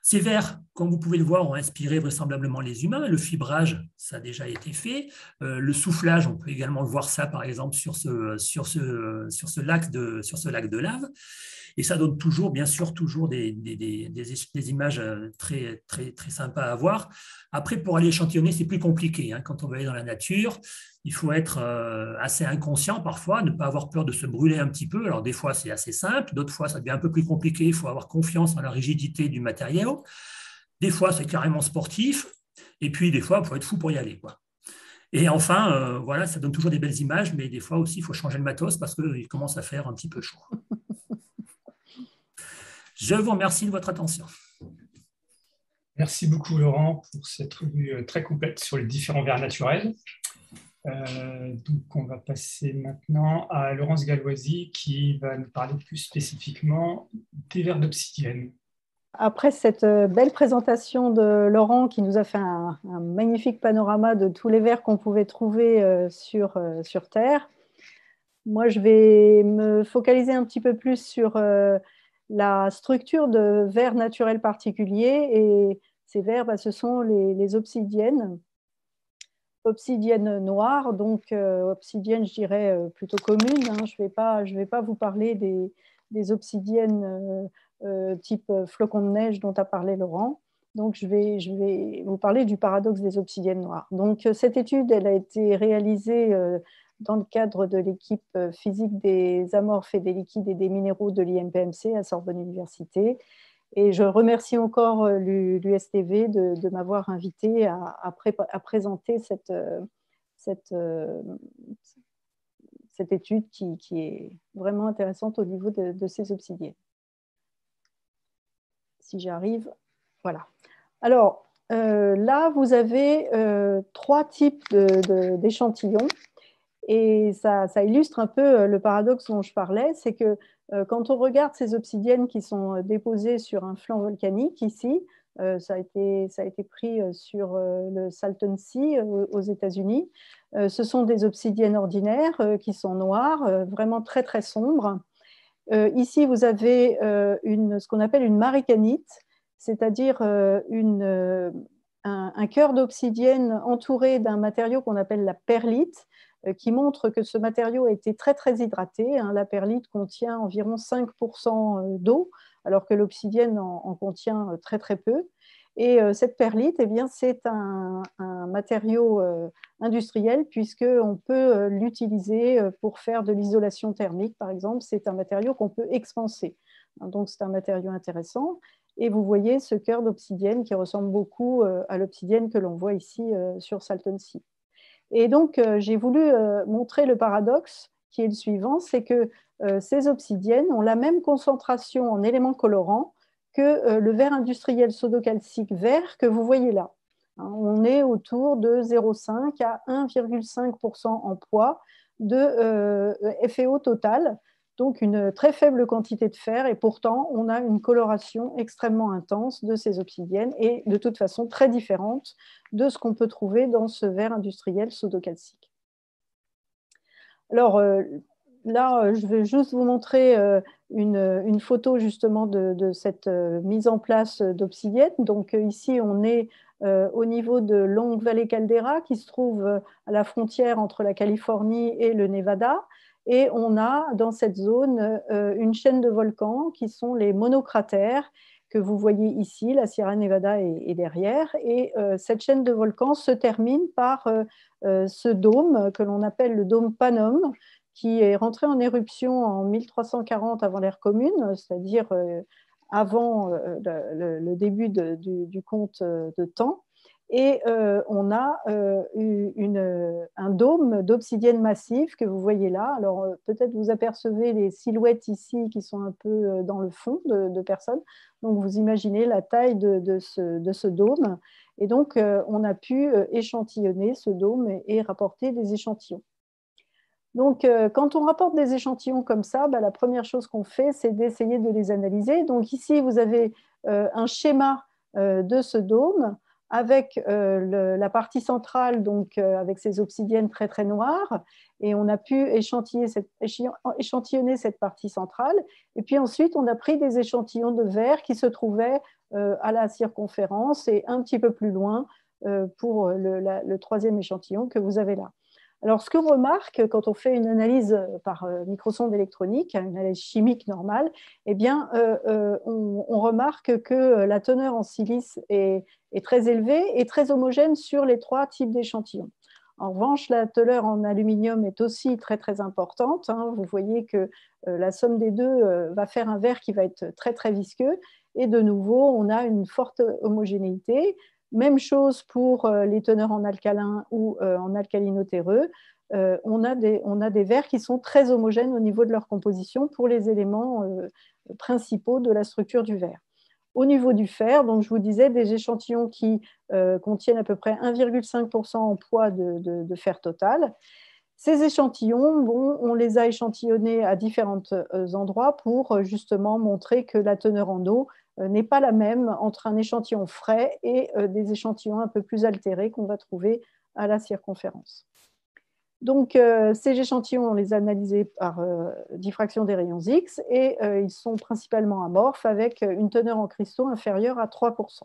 Speaker 2: Ces vers, comme vous pouvez le voir, ont inspiré vraisemblablement les humains. Le fibrage, ça a déjà été fait. Le soufflage, on peut également le voir ça, par exemple, sur ce lac de lave. Et ça donne toujours, bien sûr, des images très, très, très sympas à voir. Après, pour aller échantillonner, c'est plus compliqué. Hein. Quand on va aller dans la nature, il faut être assez inconscient parfois, ne pas avoir peur de se brûler un petit peu. Alors, des fois, c'est assez simple. D'autres fois, ça devient un peu plus compliqué. Il faut avoir confiance en la rigidité du matériau. Des fois, c'est carrément sportif. Et puis, des fois, il faut être fou pour y aller, quoi. Et enfin, voilà, ça donne toujours des belles images, mais des fois aussi, il faut changer le matos parce qu'il commence à faire un petit peu chaud. Je vous remercie de votre attention.
Speaker 1: Merci beaucoup, Laurent, pour cette revue très complète sur les différents vers naturels. Donc, on va passer maintenant à Laurence Galloisi qui va nous parler plus spécifiquement des vers d'obsidienne.
Speaker 3: Après cette belle présentation de Laurent qui nous a fait un magnifique panorama de tous les vers qu'on pouvait trouver sur Terre, moi je vais me focaliser un petit peu plus sur la structure de vers naturels particuliers. Et ces vers, ce sont les obsidiennes. Obsidienne noire, donc obsidienne, je dirais, plutôt commune. Hein. Je vais pas vous parler des obsidiennes type flocon de neige dont a parlé Laurent. Donc, je vais vous parler du paradoxe des obsidiennes noires. Donc, cette étude, elle a été réalisée dans le cadre de l'équipe physique des amorphes et des liquides et des minéraux de l'IMPMC à Sorbonne Université. Et je remercie encore l'USTV de m'avoir invité à présenter cette étude qui est vraiment intéressante au niveau de ces obsidiennes. Si j'arrive, voilà. Alors, là, vous avez trois types d'échantillons. Et ça illustre un peu le paradoxe dont je parlais, c'est que quand on regarde ces obsidiennes qui sont déposées sur un flanc volcanique, ici, ça a été pris sur le Salton Sea aux États-Unis, ce sont des obsidiennes ordinaires qui sont noires, vraiment très très sombres. Ici, vous avez ce qu'on appelle une maricanite, c'est-à-dire un cœur d'obsidienne entouré d'un matériau qu'on appelle la perlite, qui montre que ce matériau a été très très hydraté. Hein. La perlite contient environ 5% d'eau, alors que l'obsidienne en contient très très peu. Et cette perlite, eh bien, c'est un matériau industriel puisqu'on peut l'utiliser pour faire de l'isolation thermique, par exemple. C'est un matériau qu'on peut expanser. Donc, c'est un matériau intéressant. Et vous voyez ce cœur d'obsidienne qui ressemble beaucoup à l'obsidienne que l'on voit ici sur Salton Sea. Et donc, j'ai voulu montrer le paradoxe qui est le suivant, c'est que ces obsidiennes ont la même concentration en éléments colorants que le verre industriel sodocalcique vert que vous voyez là. Hein, on est autour de 0,5 à 1,5% en poids de FeO total, donc une très faible quantité de fer, et pourtant on a une coloration extrêmement intense de ces obsidiennes et de toute façon très différente de ce qu'on peut trouver dans ce verre industriel sodocalcique. Alors là, je vais juste vous montrer une photo justement de cette mise en place d'obsidienne. Donc ici, on est au niveau de Long Valley Caldera qui se trouve à la frontière entre la Californie et le Nevada. Et on a dans cette zone une chaîne de volcans qui sont les monocratères que vous voyez ici. La Sierra Nevada est derrière. Et cette chaîne de volcans se termine par ce dôme que l'on appelle le dôme Panum, qui est rentré en éruption en 1340 avant l'ère commune, c'est-à-dire avant le début du compte de temps. Et on a un dôme d'obsidienne massive que vous voyez là. Alors peut-être vous apercevez les silhouettes ici qui sont un peu dans le fond de personnes. Donc vous imaginez la taille de ce dôme. Et donc on a pu échantillonner ce dôme et rapporter des échantillons. Donc, quand on rapporte des échantillons comme ça, la première chose qu'on fait, c'est d'essayer de les analyser. Donc ici, vous avez un schéma de ce dôme avec la partie centrale, donc avec ces obsidiennes très très noires, et on a pu échantillonner cette partie centrale. Et puis ensuite, on a pris des échantillons de verre qui se trouvaient à la circonférence et un petit peu plus loin pour le troisième échantillon que vous avez là. Alors, ce qu'on remarque quand on fait une analyse par microsonde électronique, une analyse chimique normale, eh bien, on remarque que la teneur en silice est très élevée et très homogène sur les trois types d'échantillons. En revanche, la teneur en aluminium est aussi très, très importante. Hein. Vous voyez que la somme des deux va faire un verre qui va être très, très visqueux. Et de nouveau, on a une forte homogénéité. Même chose pour les teneurs en alcalin ou en alcalino-terreux. On a des verres qui sont très homogènes au niveau de leur composition pour les éléments principaux de la structure du verre. Au niveau du fer, donc je vous disais des échantillons qui contiennent à peu près 1,5% en poids de fer total. Ces échantillons, bon, on les a échantillonnés à différents endroits pour justement montrer que la teneur en eau n'est pas la même entre un échantillon frais et des échantillons un peu plus altérés qu'on va trouver à la circonférence. Donc, ces échantillons, on les a analysés par diffraction des rayons X et ils sont principalement amorphes avec une teneur en cristaux inférieure à 3%.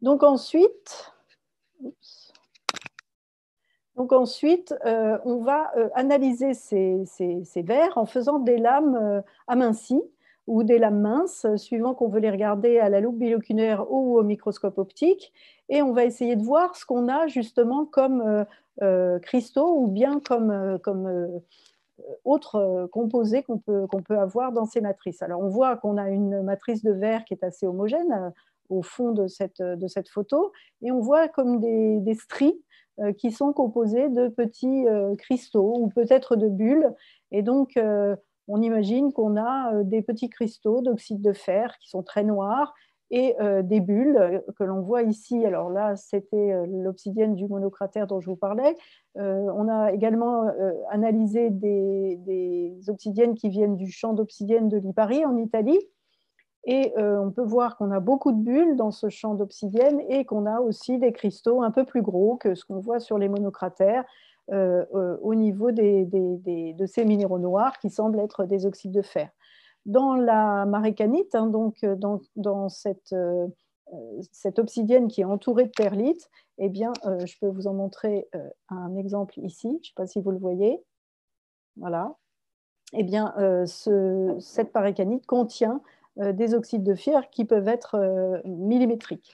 Speaker 3: Donc ensuite, on va analyser ces verres en faisant des lames amincies ou des lames minces, suivant qu'on veut les regarder à la loupe biloculaire ou au microscope optique. Et on va essayer de voir ce qu'on a justement comme cristaux ou bien comme autres composés qu'on peut avoir dans ces matrices. Alors, on voit qu'on a une matrice de verre qui est assez homogène au fond de cette photo, et on voit comme des stries qui sont composées de petits cristaux ou peut-être de bulles. Et donc, on imagine qu'on a des petits cristaux d'oxyde de fer qui sont très noirs et des bulles que l'on voit ici. Alors là, c'était l'obsidienne du monocratère dont je vous parlais. On a également analysé des obsidiennes qui viennent du champ d'obsidienne de Lipari en Italie. Et on peut voir qu'on a beaucoup de bulles dans ce champ d'obsidienne et qu'on a aussi des cristaux un peu plus gros que ce qu'on voit sur les monocratères au niveau de ces minéraux noirs qui semblent être des oxydes de fer. Dans la marécanite, hein, donc dans cette obsidienne qui est entourée de perlite, eh bien, je peux vous en montrer un exemple ici. Je ne sais pas si vous le voyez. Voilà. Eh bien, cette marécanite contient des oxydes de fer qui peuvent être millimétriques.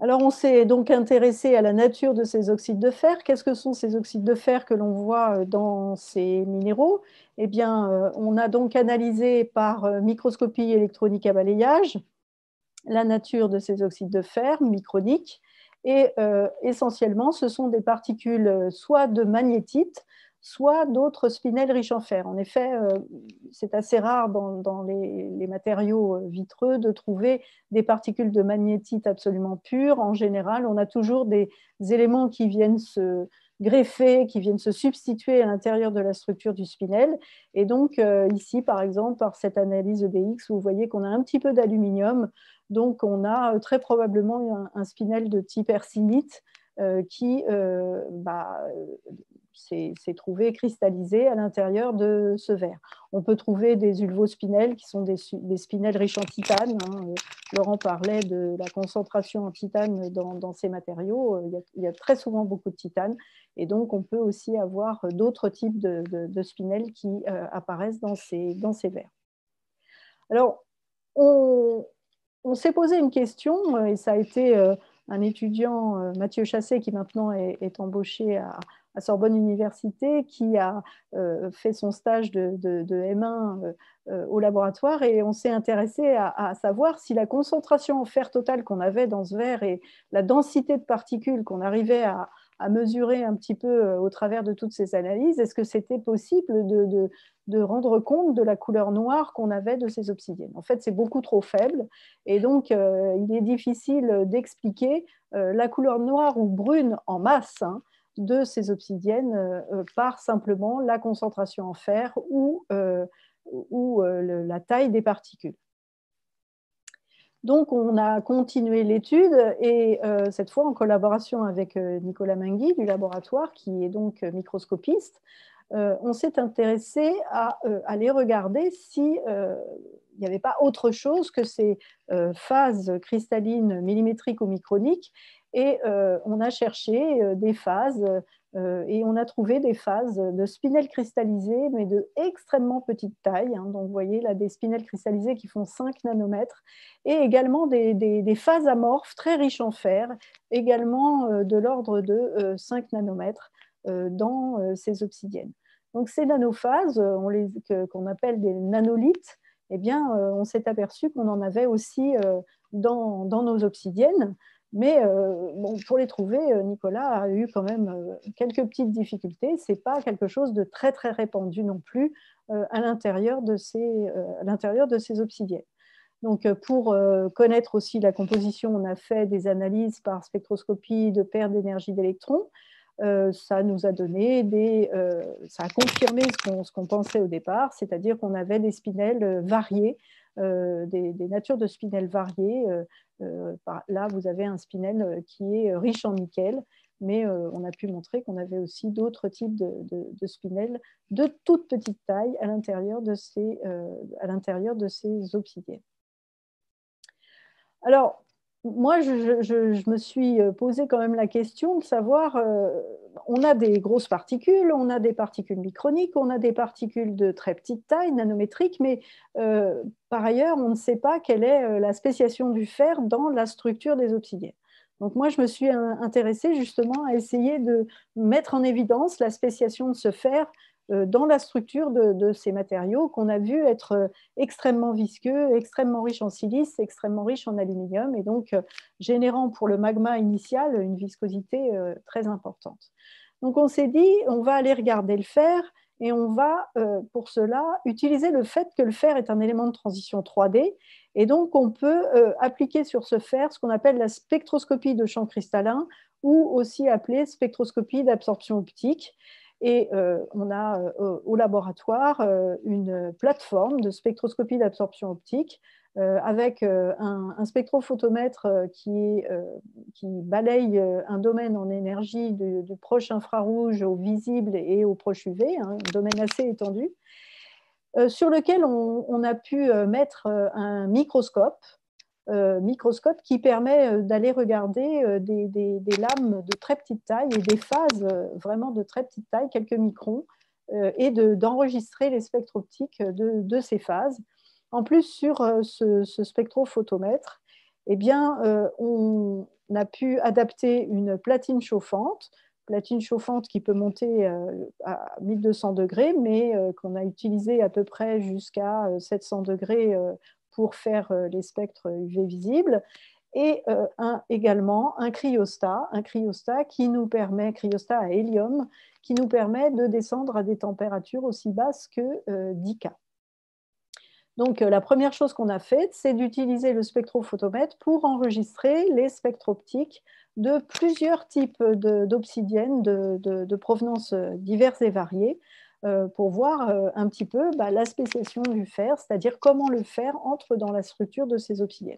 Speaker 3: Alors, on s'est donc intéressé à la nature de ces oxydes de fer. Qu'est-ce que sont ces oxydes de fer que l'on voit dans ces minéraux? Eh bien, on a donc analysé par microscopie électronique à balayage la nature de ces oxydes de fer microniques. Et essentiellement, ce sont des particules soit de magnétite, soit d'autres spinels riches en fer. En effet, c'est assez rare dans les matériaux vitreux de trouver des particules de magnétite absolument pures. En général, on a toujours des éléments qui viennent se greffer, qui viennent se substituer à l'intérieur de la structure du spinel. Et donc, ici, par exemple, par cette analyse EDX, vous voyez qu'on a un petit peu d'aluminium. Donc, on a très probablement un spinel de type hercynite qui s'est trouvé cristallisé à l'intérieur de ce verre. On peut trouver des ulvospinels qui sont des spinels riches en titane. Hein. Laurent parlait de la concentration en titane dans ces matériaux. Il y a très souvent beaucoup de titane. Et donc, on peut aussi avoir d'autres types de spinels qui apparaissent dans ces verres. Alors, on s'est posé une question, et ça a été un étudiant, Mathieu Chassé, qui maintenant est embauché à Sorbonne Université, qui a fait son stage de M1 au laboratoire, et on s'est intéressé à savoir si la concentration en fer totale qu'on avait dans ce verre et la densité de particules qu'on arrivait à mesurer un petit peu au travers de toutes ces analyses, est-ce que c'était possible de rendre compte de la couleur noire qu'on avait de ces obsidiennes. En fait, c'est beaucoup trop faible, et donc il est difficile d'expliquer la couleur noire ou brune en masse de ces obsidiennes par simplement la concentration en fer ou la taille des particules. Donc, on a continué l'étude et cette fois en collaboration avec Nicolas Mingui du laboratoire, qui est donc microscopiste, on s'est intéressé à aller regarder s'il n'y avait pas autre chose que ces phases cristallines millimétriques ou microniques. Et on a cherché des phases et on a trouvé des phases de spinels cristallisés, mais de extrêmement petite taille. Hein. Donc, vous voyez là des spinels cristallisés qui font 5 nanomètres, et également des phases amorphes très riches en fer, également de l'ordre de 5 nanomètres dans ces obsidiennes. Donc, ces nanophases, qu'on appelle des nanolithes, eh bien, on s'est aperçu qu'on en avait aussi dans nos obsidiennes. Mais bon, pour les trouver, Nicolas a eu quand même quelques petites difficultés. Ce n'est pas quelque chose de très, très répandu non plus à l'intérieur de ces obsidiennes. Donc, pour connaître aussi la composition, on a fait des analyses par spectroscopie de paires d'énergie d'électrons. Ça nous a donné ça a confirmé ce qu'on pensait au départ, c'est-à-dire qu'on avait des spinels variés, des natures de spinels variées. Là, vous avez un spinel qui est riche en nickel, mais on a pu montrer qu'on avait aussi d'autres types de spinels de toute petite taille à l'intérieur de ces obsidiennes. Alors, moi, je me suis posé quand même la question de savoir, on a des grosses particules, on a des particules microniques, on a des particules de très petite taille, nanométriques, mais par ailleurs, on ne sait pas quelle est la spéciation du fer dans la structure des obsidiennes. Donc moi, je me suis intéressée justement à essayer de mettre en évidence la spéciation de ce fer dans la structure de ces matériaux qu'on a vu être extrêmement visqueux, extrêmement riche en silice, extrêmement riche en aluminium, et donc générant pour le magma initial une viscosité très importante. Donc on s'est dit, on va aller regarder le fer, et on va, pour cela, utiliser le fait que le fer est un élément de transition 3D, et donc on peut appliquer sur ce fer ce qu'on appelle la spectroscopie de champ cristallin, ou aussi appelée spectroscopie d'absorption optique. Et on a au laboratoire une plateforme de spectroscopie d'absorption optique avec un spectrophotomètre qui balaye un domaine en énergie du proche infrarouge au visible et au proche UV, un domaine assez étendu, sur lequel on a pu mettre un microscope qui permet d'aller regarder des lames de très petite taille et des phases vraiment de très petite taille, quelques microns, et d'enregistrer les spectres optiques de ces phases. En plus, sur ce spectrophotomètre, eh bien, on a pu adapter une platine chauffante qui peut monter à 1200 degrés, mais qu'on a utilisé à peu près jusqu'à 700 degrés pour faire les spectres UV visibles, et également un cryostat qui nous permet, cryostat à hélium, qui nous permet de descendre à des températures aussi basses que 10 K. Donc la première chose qu'on a faite, c'est d'utiliser le spectrophotomètre pour enregistrer les spectres optiques de plusieurs types d'obsidiennes de provenance diverses et variées, pour voir un petit peu la spéciation du fer, c'est-à-dire comment le fer entre dans la structure de ces obsidiennes.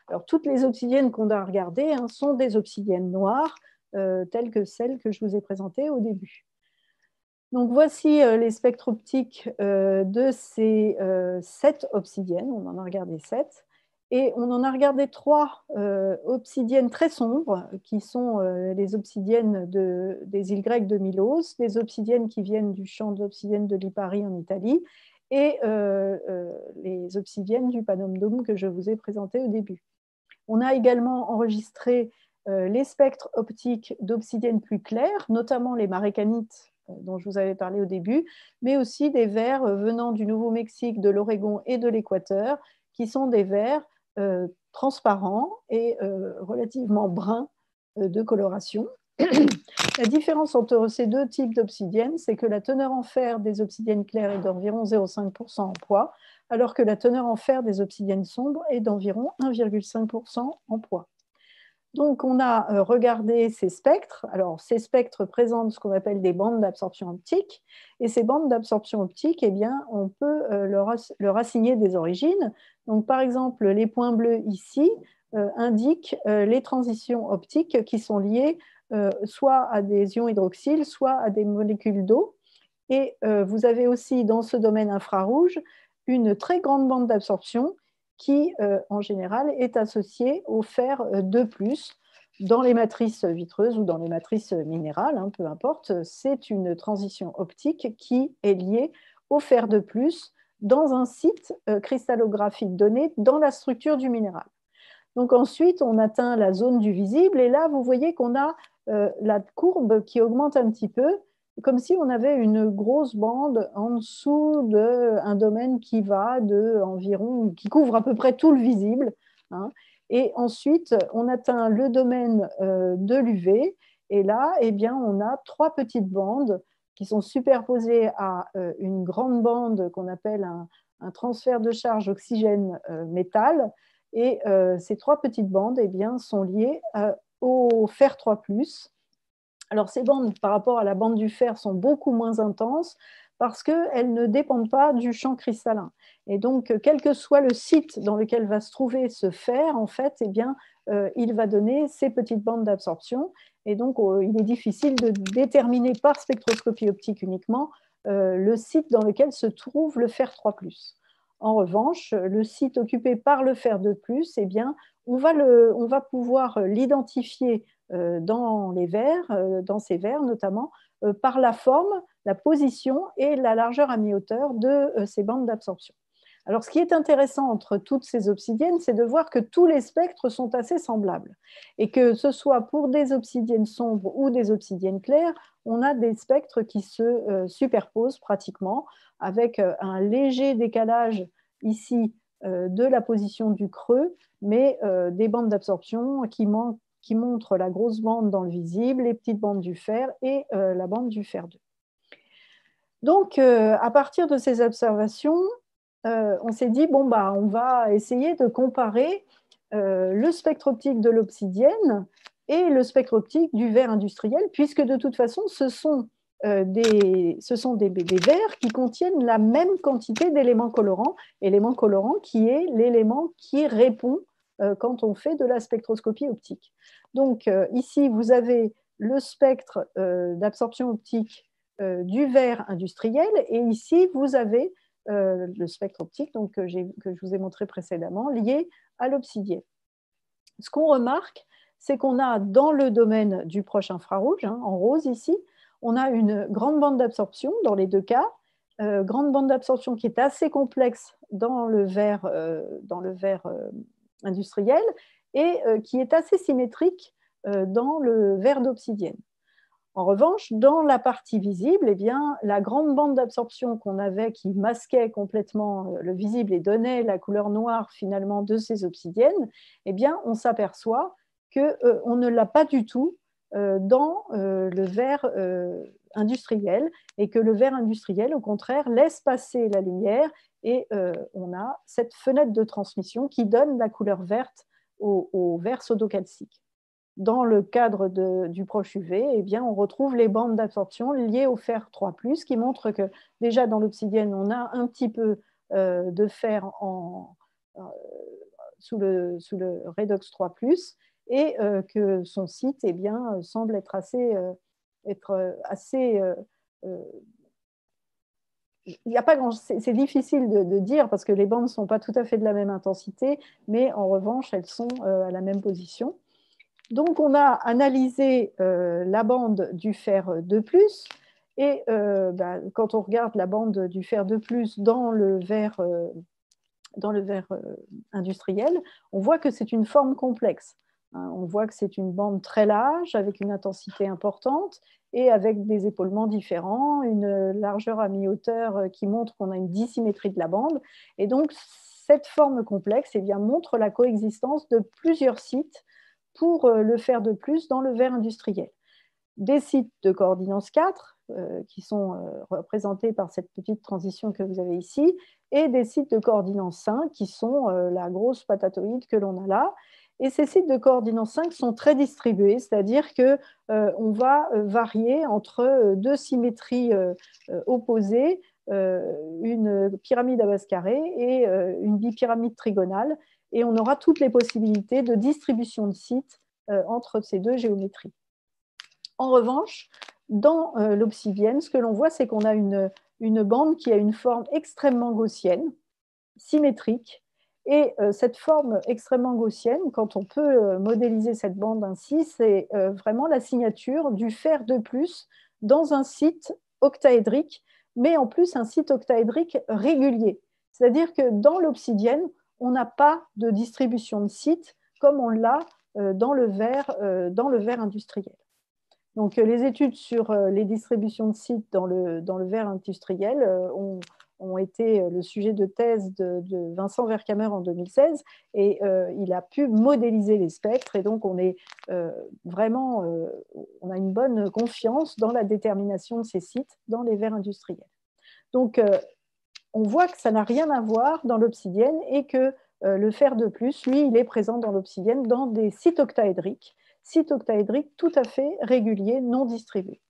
Speaker 3: Alors, toutes les obsidiennes qu'on a regardées sont des obsidiennes noires, telles que celles que je vous ai présentées au début. Donc, voici les spectres optiques de ces 7 obsidiennes. On en a regardé 7. Et on en a regardé 3 obsidiennes très sombres, qui sont les obsidiennes des îles grecques de Milos, des obsidiennes qui viennent du champ d'obsidienne de Lipari en Italie, et les obsidiennes du Panomdome que je vous ai présenté au début. On a également enregistré les spectres optiques d'obsidiennes plus claires, notamment les marécanites dont je vous avais parlé au début, mais aussi des vers venant du Nouveau-Mexique, de l'Oregon et de l'Équateur, qui sont des vers transparents et relativement bruns de coloration. La différence entre ces deux types d'obsidiennes, c'est que la teneur en fer des obsidiennes claires est d'environ 0,5% en poids, alors que la teneur en fer des obsidiennes sombres est d'environ 1,5% en poids. Donc, on a regardé ces spectres. Alors, ces spectres présentent ce qu'on appelle des bandes d'absorption optique. Et ces bandes d'absorption optique, eh bien, on peut leur assigner des origines. Donc, par exemple, les points bleus ici indiquent les transitions optiques qui sont liées soit à des ions hydroxyles, soit à des molécules d'eau. Et vous avez aussi, dans ce domaine infrarouge, une très grande bande d'absorption qui, en général, est associée au fer 2+, dans les matrices vitreuses ou dans les matrices minérales, peu importe. C'est une transition optique qui est liée au fer 2+, dans un site cristallographique donné dans la structure du minéral. Donc ensuite, on atteint la zone du visible, et là, vous voyez qu'on a la courbe qui augmente un petit peu, comme si on avait une grosse bande en dessous d'un domaine qui va qui couvre à peu près tout le visible. Et ensuite, on atteint le domaine de l'UV. Et là, eh bien, on a 3 petites bandes qui sont superposées à une grande bande qu'on appelle un transfert de charge oxygène-métal. Et ces 3 petites bandes eh bien, sont liées au fer 3+. Alors, ces bandes, par rapport à la bande du fer, sont beaucoup moins intenses parce qu'elles ne dépendent pas du champ cristallin. Et donc, quel que soit le site dans lequel va se trouver ce fer, en fait, eh bien, il va donner ces petites bandes d'absorption. Et donc, il est difficile de déterminer par spectroscopie optique uniquement le site dans lequel se trouve le fer 3+. En revanche, le site occupé par le fer 2+, eh bien, on va pouvoir l'identifier dans les verres, dans ces verres notamment, par la forme, la position et la largeur à mi-hauteur de ces bandes d'absorption. Alors, ce qui est intéressant entre toutes ces obsidiennes, c'est de voir que tous les spectres sont assez semblables et que ce soit pour des obsidiennes sombres ou des obsidiennes claires, on a des spectres qui se superposent pratiquement avec un léger décalage ici de la position du creux, mais des bandes d'absorption qui montrent la grosse bande dans le visible, les petites bandes du fer et la bande du fer 2. Donc, à partir de ces observations, on s'est dit, bon, bah, on va essayer de comparer le spectre optique de l'obsidienne et le spectre optique du verre industriel, puisque de toute façon, ce sont des verres qui contiennent la même quantité d'éléments colorants qui est l'élément qui répond quand on fait de la spectroscopie optique. Donc, ici, vous avez le spectre d'absorption optique du verre industriel, et ici, vous avez le spectre optique donc, que je vous ai montré précédemment, lié à l'obsidienne. Ce qu'on remarque, c'est qu'on a dans le domaine du proche infrarouge, en rose ici, on a une grande bande d'absorption dans les 2 cas, grande bande d'absorption qui est assez complexe dans le verre industriel et qui est assez symétrique dans le verre d'obsidienne. En revanche, dans la partie visible, eh bien, la grande bande d'absorption qu'on avait qui masquait complètement le visible et donnait la couleur noire finalement de ces obsidiennes, eh bien, on s'aperçoit qu'on ne l'a pas du tout dans le verre industriel et que le verre industriel, au contraire, laisse passer la lumière et on a cette fenêtre de transmission qui donne la couleur verte au verre sodocalcique. Dans le cadre du proche UV, eh bien, on retrouve les bandes d'absorption liées au fer 3+, qui montrent que déjà dans l'obsidienne, on a un petit peu de fer sous le redox 3+, et que son site eh bien, semble être assez c'est difficile de dire parce que les bandes ne sont pas tout à fait de la même intensité, mais en revanche, elles sont à la même position. Donc, on a analysé la bande du fer 2+, et quand on regarde la bande du fer 2+, dans le verre industriel, on voit que c'est une forme complexe. On voit que c'est une bande très large, avec une intensité importante, et avec des épaulements différents, une largeur à mi-hauteur qui montre qu'on a une dissymétrie de la bande. Et donc, cette forme complexe eh bien, montre la coexistence de plusieurs sites pour le fer 2+ dans le verre industriel. Des sites de coordination 4, qui sont représentés par cette petite transition que vous avez ici, et des sites de coordination 5, qui sont la grosse patatoïde que l'on a là. Et ces sites de coordination 5 sont très distribués, c'est-à-dire qu'on va varier entre 2 symétries opposées, une pyramide à base carrée et une bipyramide trigonale, et on aura toutes les possibilités de distribution de sites entre ces 2 géométries. En revanche, dans l'obsidienne, ce que l'on voit, c'est qu'on a une bande qui a une forme extrêmement gaussienne, symétrique, et cette forme extrêmement gaussienne, quand on peut modéliser cette bande ainsi, c'est vraiment la signature du fer 2+ dans un site octaédrique, mais en plus un site octaédrique régulier. C'est-à-dire que dans l'obsidienne, on n'a pas de distribution de sites comme on l'a dans le verre industriel. Donc, les études sur les distributions de sites dans le verre industriel ont ont été le sujet de thèse de Vincent Vercamer en 2016, et il a pu modéliser les spectres, et donc on est vraiment, on a une bonne confiance dans la détermination de ces sites dans les vers industriels. Donc, on voit que ça n'a rien à voir dans l'obsidienne et que le fer de plus, lui, il est présent dans l'obsidienne dans des sites octaédriques tout à fait réguliers, non distribués.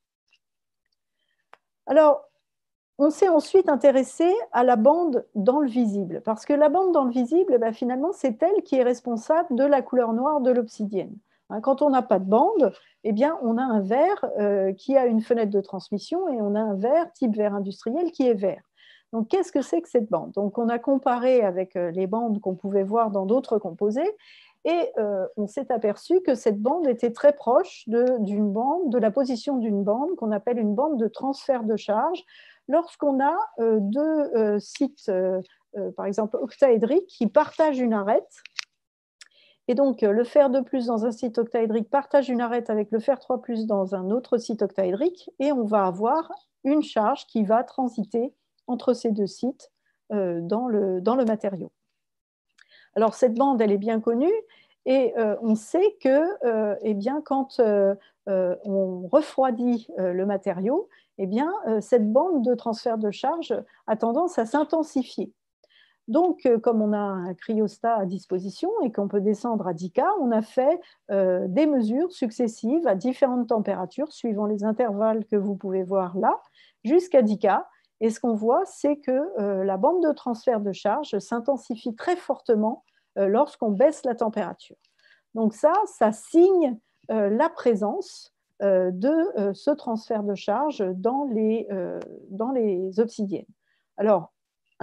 Speaker 3: Alors, on s'est ensuite intéressé à la bande dans le visible, parce que la bande dans le visible, ben, finalement, c'est elle qui est responsable de la couleur noire de l'obsidienne. Quand on n'a pas de bande, eh bien, on a un verre qui a une fenêtre de transmission et on a un verre type verre industriel qui est vert. Donc, qu'est-ce que c'est que cette bande? Donc, on a comparé avec les bandes qu'on pouvait voir dans d'autres composés et on s'est aperçu que cette bande était très proche de la position d'une bande qu'on appelle une bande de transfert de charge lorsqu'on a deux sites, par exemple octaédriques, qui partagent une arête. Et donc, le fer 2+ dans un site octaédrique partage une arête avec le fer 3+ dans un autre site octaédrique, et on va avoir une charge qui va transiter entre ces deux sites dans le matériau. Alors, cette bande, elle est bien connue, et on sait que eh bien, quand on refroidit le matériau, eh bien, cette bande de transfert de charge a tendance à s'intensifier. Donc, comme on a un cryostat à disposition et qu'on peut descendre à 10 K, on a fait des mesures successives à différentes températures, suivant les intervalles que vous pouvez voir là, jusqu'à 10 K. Et ce qu'on voit, c'est que la bande de transfert de charge s'intensifie très fortement lorsqu'on baisse la température. Donc ça signe la présence de ce transfert de charge dans les obsidiennes. Alors,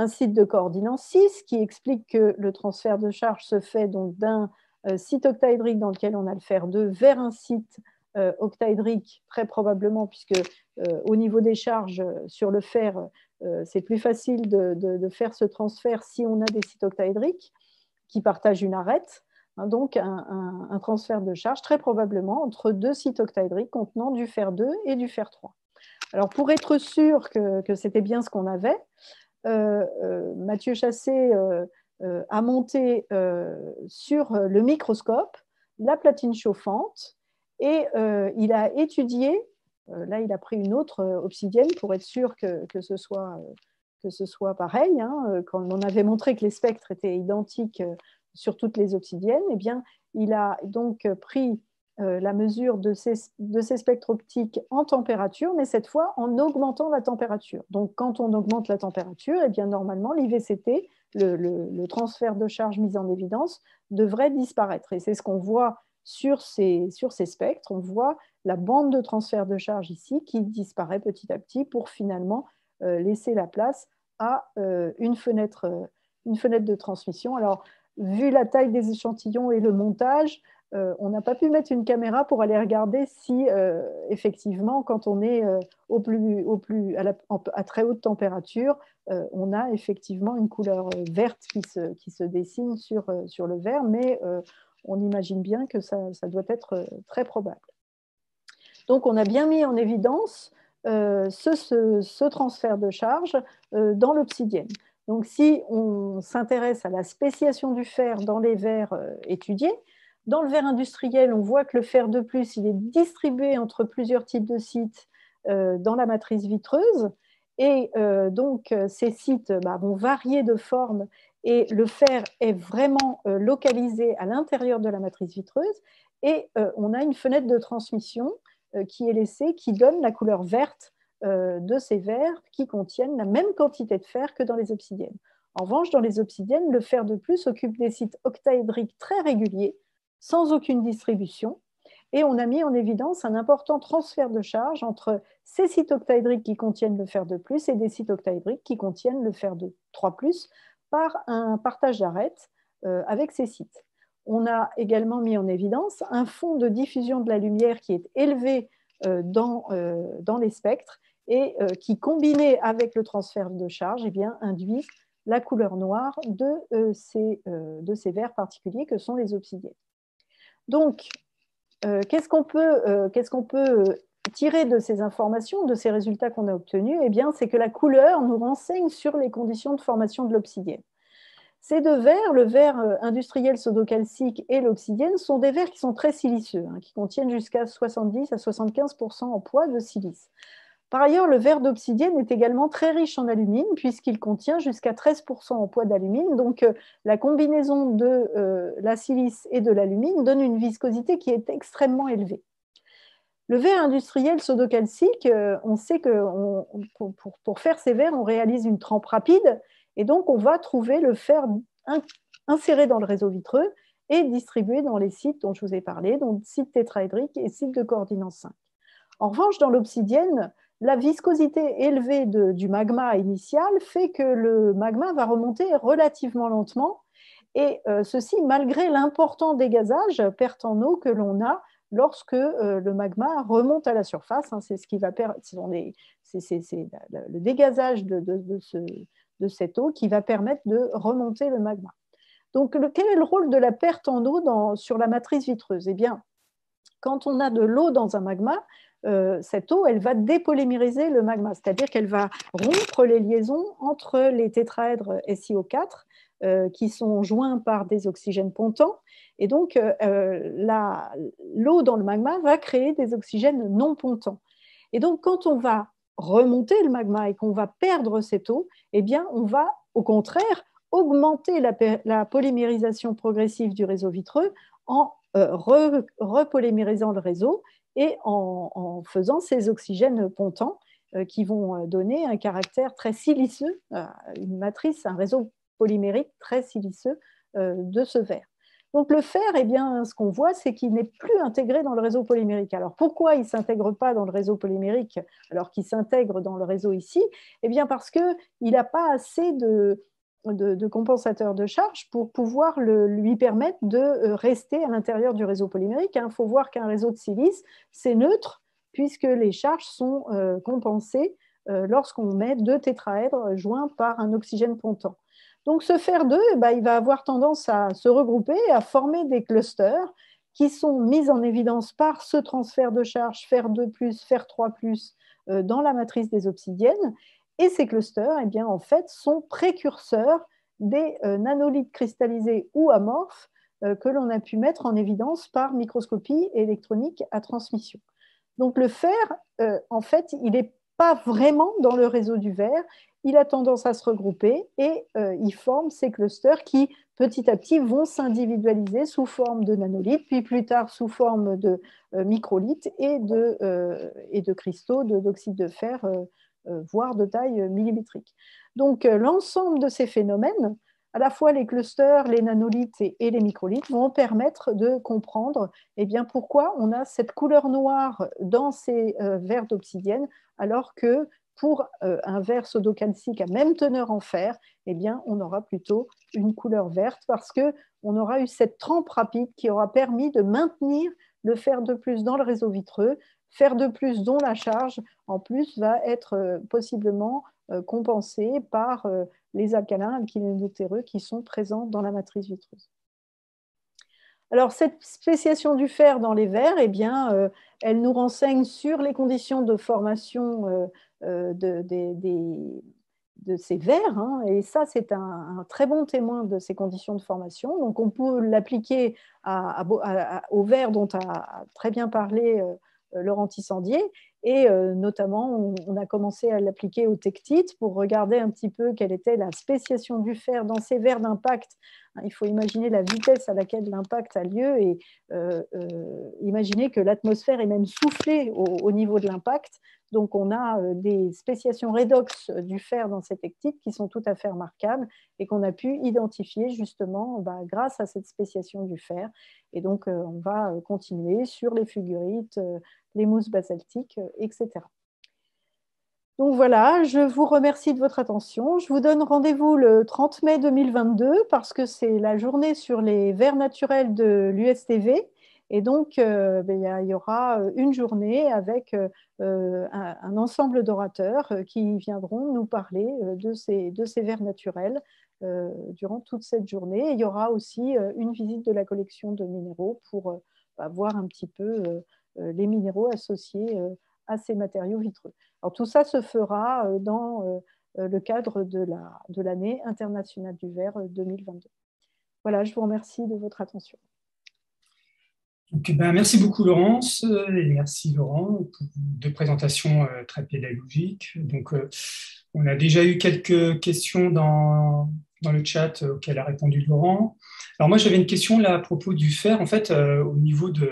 Speaker 3: un site de coordination 6 qui explique que le transfert de charge se fait donc d'un site octaédrique dans lequel on a le fer 2 vers un site octaédrique, très probablement, puisque au niveau des charges sur le fer, c'est plus facile de faire ce transfert si on a des sites octaédriques qui partagent une arête. Donc, un transfert de charge très probablement entre deux sites octaédriques contenant du fer 2 et du fer 3. Alors, pour être sûr que c'était bien ce qu'on avait, Mathieu Chassé a monté sur le microscope la platine chauffante et il a étudié, là il a pris une autre obsidienne pour être sûr que ce soit pareil, hein. Quand on avait montré que les spectres étaient identiques sur toutes les obsidiennes, eh bien, il a donc pris la mesure de ces spectres optiques en température, mais cette fois en augmentant la température. Donc, quand on augmente la température, eh bien, normalement, l'IVCT, le transfert de charge mis en évidence, devrait disparaître. Et c'est ce qu'on voit sur ces spectres. On voit la bande de transfert de charge ici qui disparaît petit à petit pour finalement laisser la place à une fenêtre de transmission. Alors, vu la taille des échantillons et le montage, on n'a pas pu mettre une caméra pour aller regarder si, effectivement, quand on est à très haute température, on a effectivement une couleur verte qui se dessine sur le verre, mais on imagine bien que ça doit être très probable. Donc, on a bien mis en évidence ce transfert de charge dans l'obsidienne. Donc, si on s'intéresse à la spéciation du fer dans les verres étudiés, dans le verre industriel, on voit que le fer 2+, il est distribué entre plusieurs types de sites dans la matrice vitreuse. Et donc, ces sites vont varier de forme et le fer est vraiment localisé à l'intérieur de la matrice vitreuse. Et on a une fenêtre de transmission qui est laissée, qui donne la couleur verte de ces verres qui contiennent la même quantité de fer que dans les obsidiennes. En revanche, dans les obsidiennes, le fer 2+ occupe des sites octaédriques très réguliers, sans aucune distribution, et on a mis en évidence un important transfert de charge entre ces sites octaédriques qui contiennent le fer 2+ et des sites octaédriques qui contiennent le fer 3+ par un partage d'arête avec ces sites. On a également mis en évidence un fond de diffusion de la lumière qui est élevé dans les spectres et qui, combiné avec le transfert de charge, eh bien, induit la couleur noire de ces verres particuliers que sont les obsidiennes. Donc, qu'est-ce qu'on peut tirer de ces informations, de ces résultats qu'on a obtenus, eh bien, c'est que la couleur nous renseigne sur les conditions de formation de l'obsidienne. Ces deux verres, le verre industriel sodocalcique et l'obsidienne, sont des verres qui sont très siliceux, hein, qui contiennent jusqu'à 70 à 75% en poids de silice. Par ailleurs, le verre d'obsidienne est également très riche en alumine, puisqu'il contient jusqu'à 13% en poids d'alumine. Donc, la combinaison de la silice et de l'alumine donne une viscosité qui est extrêmement élevée. Le verre industriel sodocalcique, on sait que pour faire ces verres, on réalise une trempe rapide, et donc on va trouver le fer inséré dans le réseau vitreux et distribué dans les sites dont je vous ai parlé, donc sites tétraédriques et sites de coordination 5. En revanche, dans l'obsidienne, la viscosité élevée du magma initial fait que le magma va remonter relativement lentement, et ceci malgré l'important dégazage, perte en eau que l'on a lorsque le magma remonte à la surface. Hein, c'est ce qui va c'est le dégazage de cette eau qui va permettre de remonter le magma. Donc, quel est le rôle de la perte en eau sur la matrice vitreuse? Eh bien, quand on a de l'eau dans un magma, cette eau, elle va dépolymériser le magma, c'est-à-dire qu'elle va rompre les liaisons entre les tétraèdres SiO4 qui sont joints par des oxygènes pontants. Et donc, l'eau dans le magma va créer des oxygènes non pontants. Et donc, quand on va remonter le magma et qu'on va perdre cette eau, eh bien, on va, au contraire, augmenter la polymérisation progressive du réseau vitreux en repolymérisant le réseau et en faisant ces oxygènes pontants qui vont donner un caractère très siliceux, une matrice, un réseau polymérique très siliceux de ce verre. Donc le fer, eh bien, ce qu'on voit, c'est qu'il n'est plus intégré dans le réseau polymérique. Alors pourquoi il ne s'intègre pas dans le réseau polymérique alors qu'il s'intègre dans le réseau ici? Eh bien parce qu'il n'a pas assez de compensateur de charge pour pouvoir lui permettre de rester à l'intérieur du réseau polymérique. Il faut voir qu'un réseau de silice, c'est neutre, puisque les charges sont compensées lorsqu'on met deux tétraèdres joints par un oxygène pontant. Donc ce fer 2, il va avoir tendance à se regrouper, à former des clusters qui sont mis en évidence par ce transfert de charge fer 2+, fer 3+, dans la matrice des obsidiennes. Et ces clusters, eh bien, en fait, sont précurseurs des nanolithes cristallisés ou amorphes que l'on a pu mettre en évidence par microscopie électronique à transmission. Donc le fer, en fait, il n'est pas vraiment dans le réseau du verre, il a tendance à se regrouper et il forme ces clusters qui, petit à petit, vont s'individualiser sous forme de nanolithes, puis plus tard sous forme de microlithes et de cristaux d'oxyde de fer, voire de taille millimétrique. Donc l'ensemble de ces phénomènes, à la fois les clusters, les nanolithes et les microlithes, vont permettre de comprendre eh bien, pourquoi on a cette couleur noire dans ces verres d'obsidienne, alors que pour un verre sodocalcique à même teneur en fer, eh bien, on aura plutôt une couleur verte parce qu'on aura eu cette trempe rapide qui aura permis de maintenir le fer de plus dans le réseau vitreux, fer de plus dont la charge en plus va être possiblement compensée par les alcalins alkylénotéreux qui sont présents dans la matrice vitreuse. Alors, cette spéciation du fer dans les verres, eh bien, elle nous renseigne sur les conditions de formation de ces verres, hein, et ça, c'est un très bon témoin de ces conditions de formation. Donc, on peut l'appliquer aux verres dont a très bien parlé Laurent Tissandier, et notamment, on a commencé à l'appliquer aux tectites pour regarder un petit peu quelle était la spéciation du fer dans ces verres d'impact. Il faut imaginer la vitesse à laquelle l'impact a lieu et imaginer que l'atmosphère est même soufflée au niveau de l'impact. Donc, on a des spéciations redox du fer dans ces tectites qui sont tout à fait remarquables et qu'on a pu identifier justement grâce à cette spéciation du fer. Et donc, on va continuer sur les fulgurites, les mousses basaltiques, etc. Donc voilà, je vous remercie de votre attention. Je vous donne rendez-vous le 30 mai 2022 parce que c'est la journée sur les verres naturels de l'USTV. Et donc, il y aura une journée avec un ensemble d'orateurs qui viendront nous parler de ces verres naturels durant toute cette journée. Et il y aura aussi une visite de la collection de minéraux pour voir un petit peu les minéraux associés à ces matériaux vitreux. Alors tout ça se fera dans le cadre de l'année internationale du verre 2022. Voilà, je vous remercie de votre attention.
Speaker 1: Donc, merci beaucoup Laurence et merci Laurent pour deux présentations très pédagogiques. Donc, on a déjà eu quelques questions dans le chat auxquelles a répondu Laurent. Alors moi, j'avais une question là à propos du fer. En fait, au niveau du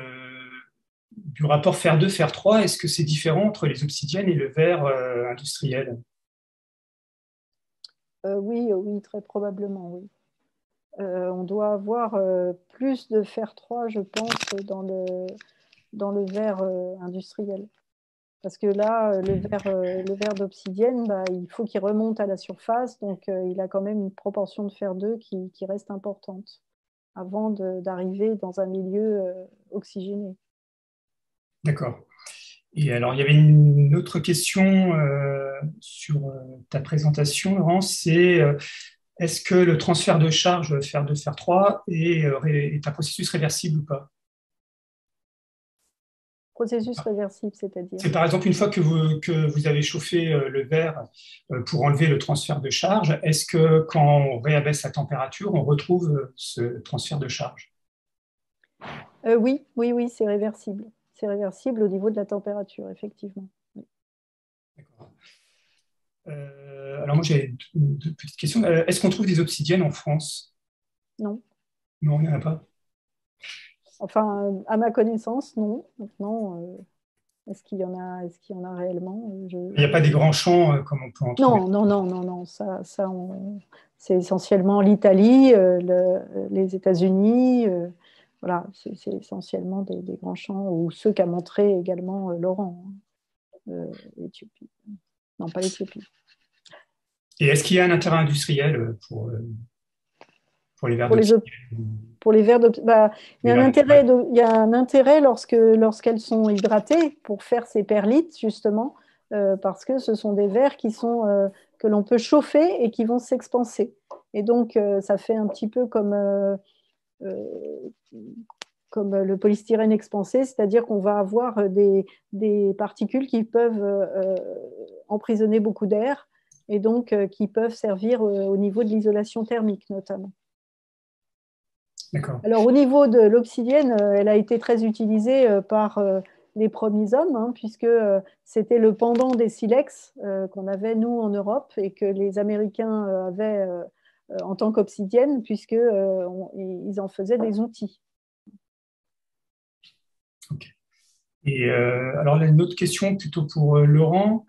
Speaker 1: rapport fer 2, fer 3, est-ce que c'est différent entre les obsidiennes et le verre industriel?
Speaker 3: Oui, oui, très probablement, oui. On doit avoir plus de fer 3, je pense, dans le verre industriel. Parce que là, le verre d'obsidienne, bah, il faut qu'il remonte à la surface, donc il a quand même une proportion de fer 2 qui reste importante avant d'arriver dans un milieu oxygéné.
Speaker 1: D'accord. Et alors, il y avait une autre question sur ta présentation, Laurent, c'est est-ce que le transfert de charge fer 2, fer 3 est un processus réversible ou pas?
Speaker 3: Processus réversible, c'est-à-dire?
Speaker 1: C'est par exemple une fois que vous avez chauffé le verre pour enlever le transfert de charge, est-ce que quand on réabaisse la température, on retrouve ce transfert de charge?
Speaker 3: Oui, oui, oui, c'est réversible. C'est réversible au niveau de la température, effectivement. Oui.
Speaker 1: D'accord. Alors moi j'ai deux petites questions. Est-ce qu'on trouve des obsidiennes en France?
Speaker 3: Non.
Speaker 1: Non, il n'y en a pas.
Speaker 3: Enfin, à ma connaissance, non. Maintenant, est-ce qu'il y en a réellement?
Speaker 1: Il n'y a pas des grands champs comme on peut en trouver.
Speaker 3: Non, non, non, non, non. C'est essentiellement l'Italie, les États-Unis. Voilà, c'est essentiellement des grands champs, ou ceux qu'a montré également Laurent, l'Éthiopie. Non, pas l'Éthiopie.
Speaker 1: Et est-ce qu'il y a un intérêt industriel pour les verres
Speaker 3: Pour les,
Speaker 1: d'obsidienne?
Speaker 3: pour les verres bah, il y a un intérêt lorsqu'elles sont hydratées pour faire ces perlites, justement, parce que ce sont des verres que l'on peut chauffer et qui vont s'expanser. Et donc, ça fait un petit peu comme le polystyrène expansé, c'est-à-dire qu'on va avoir des particules qui peuvent emprisonner beaucoup d'air et donc qui peuvent servir au niveau de l'isolation thermique, notamment.
Speaker 1: D'accord.
Speaker 3: Alors, au niveau de l'obsidienne, elle a été très utilisée par les premiers hommes, hein, puisque c'était le pendant des silex qu'on avait, nous, en Europe, et que les Américains avaient en tant qu'obsidienne, puisqu'ils en faisaient des outils.
Speaker 1: Ok. Et alors là, une autre question plutôt pour Laurent.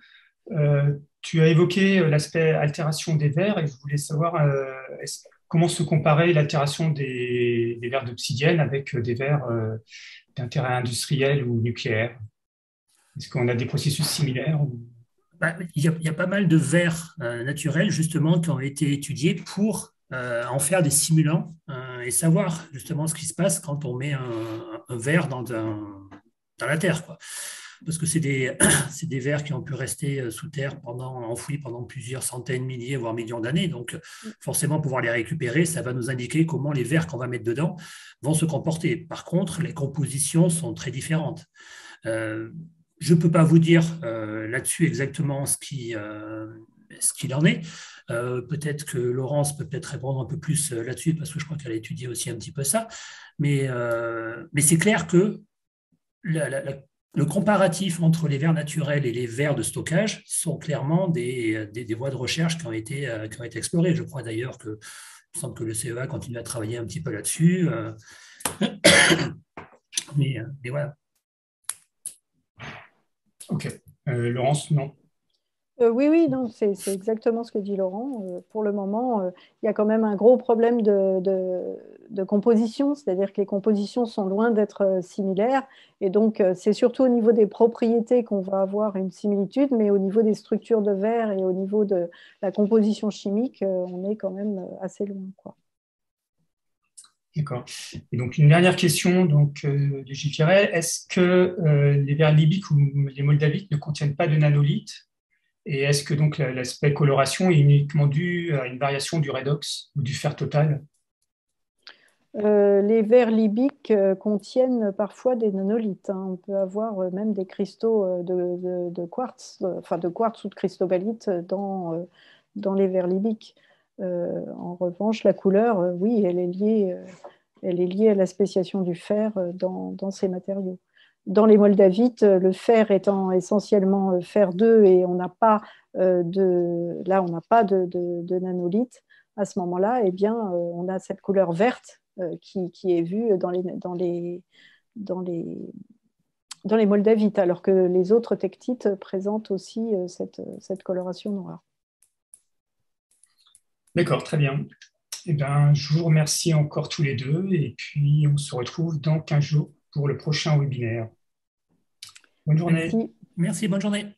Speaker 1: Tu as évoqué l'aspect altération des verres et je voulais savoir comment se comparait l'altération des verres d'obsidienne avec des verres d'intérêt industriel ou nucléaire. Est-ce qu'on a des processus similaires
Speaker 2: Bah, il y a pas mal de verres naturels, justement, qui ont été étudiés pour en faire des simulants et savoir justement ce qui se passe quand on met un verre dans la terre, quoi. Parce que c'est des vers qui ont pu rester sous terre enfouis pendant plusieurs centaines, milliers, voire millions d'années. Donc, forcément, pouvoir les récupérer, ça va nous indiquer comment les vers qu'on va mettre dedans vont se comporter. Par contre, les compositions sont très différentes. Je ne peux pas vous dire là-dessus exactement ce qu'il en est. Peut-être que Laurence peut peut-être répondre un peu plus là-dessus, parce que je crois qu'elle a étudié aussi un petit peu ça. Mais c'est clair que le comparatif entre les vers naturels et les vers de stockage sont clairement des voies de recherche qui ont été explorées. Je crois d'ailleurs il me semble que le CEA continue à travailler un petit peu là-dessus. Mais voilà.
Speaker 1: Ok. Laurence, non.
Speaker 3: Oui, oui, non, c'est exactement ce que dit Laurent. Pour le moment, il y a quand même un gros problème de composition, c'est-à-dire que les compositions sont loin d'être similaires. Et donc, c'est surtout au niveau des propriétés qu'on va avoir une similitude, mais au niveau des structures de verre et au niveau de la composition chimique, on est quand même assez loin, quoi.
Speaker 1: D'accord. Et donc, une dernière question de Gilles Pierret. Est-ce que les verres libiques ou les moldaviques ne contiennent pas de nanolithes? Et est-ce que donc l'aspect coloration est uniquement dû à une variation du redox ou du fer total?
Speaker 3: Les verres libiques contiennent parfois des nanolithes, hein. On peut avoir même des cristaux de quartz, enfin de quartz ou de cristobalite dans les verres libiques. En revanche, la couleur, oui, elle est liée à la spéciation du fer dans ces matériaux. Dans les moldavites, le fer étant essentiellement fer 2 et on n'a pas là, on n'a pas de nanolithes, à ce moment-là, eh bien, on a cette couleur verte qui est vue dans les moldavites, alors que les autres tektites présentent aussi cette coloration noire.
Speaker 1: D'accord, très bien. Eh ben, je vous remercie encore tous les deux et puis on se retrouve dans 15 jours pour le prochain webinaire. Bonne journée.
Speaker 3: Merci.
Speaker 2: Merci, bonne journée.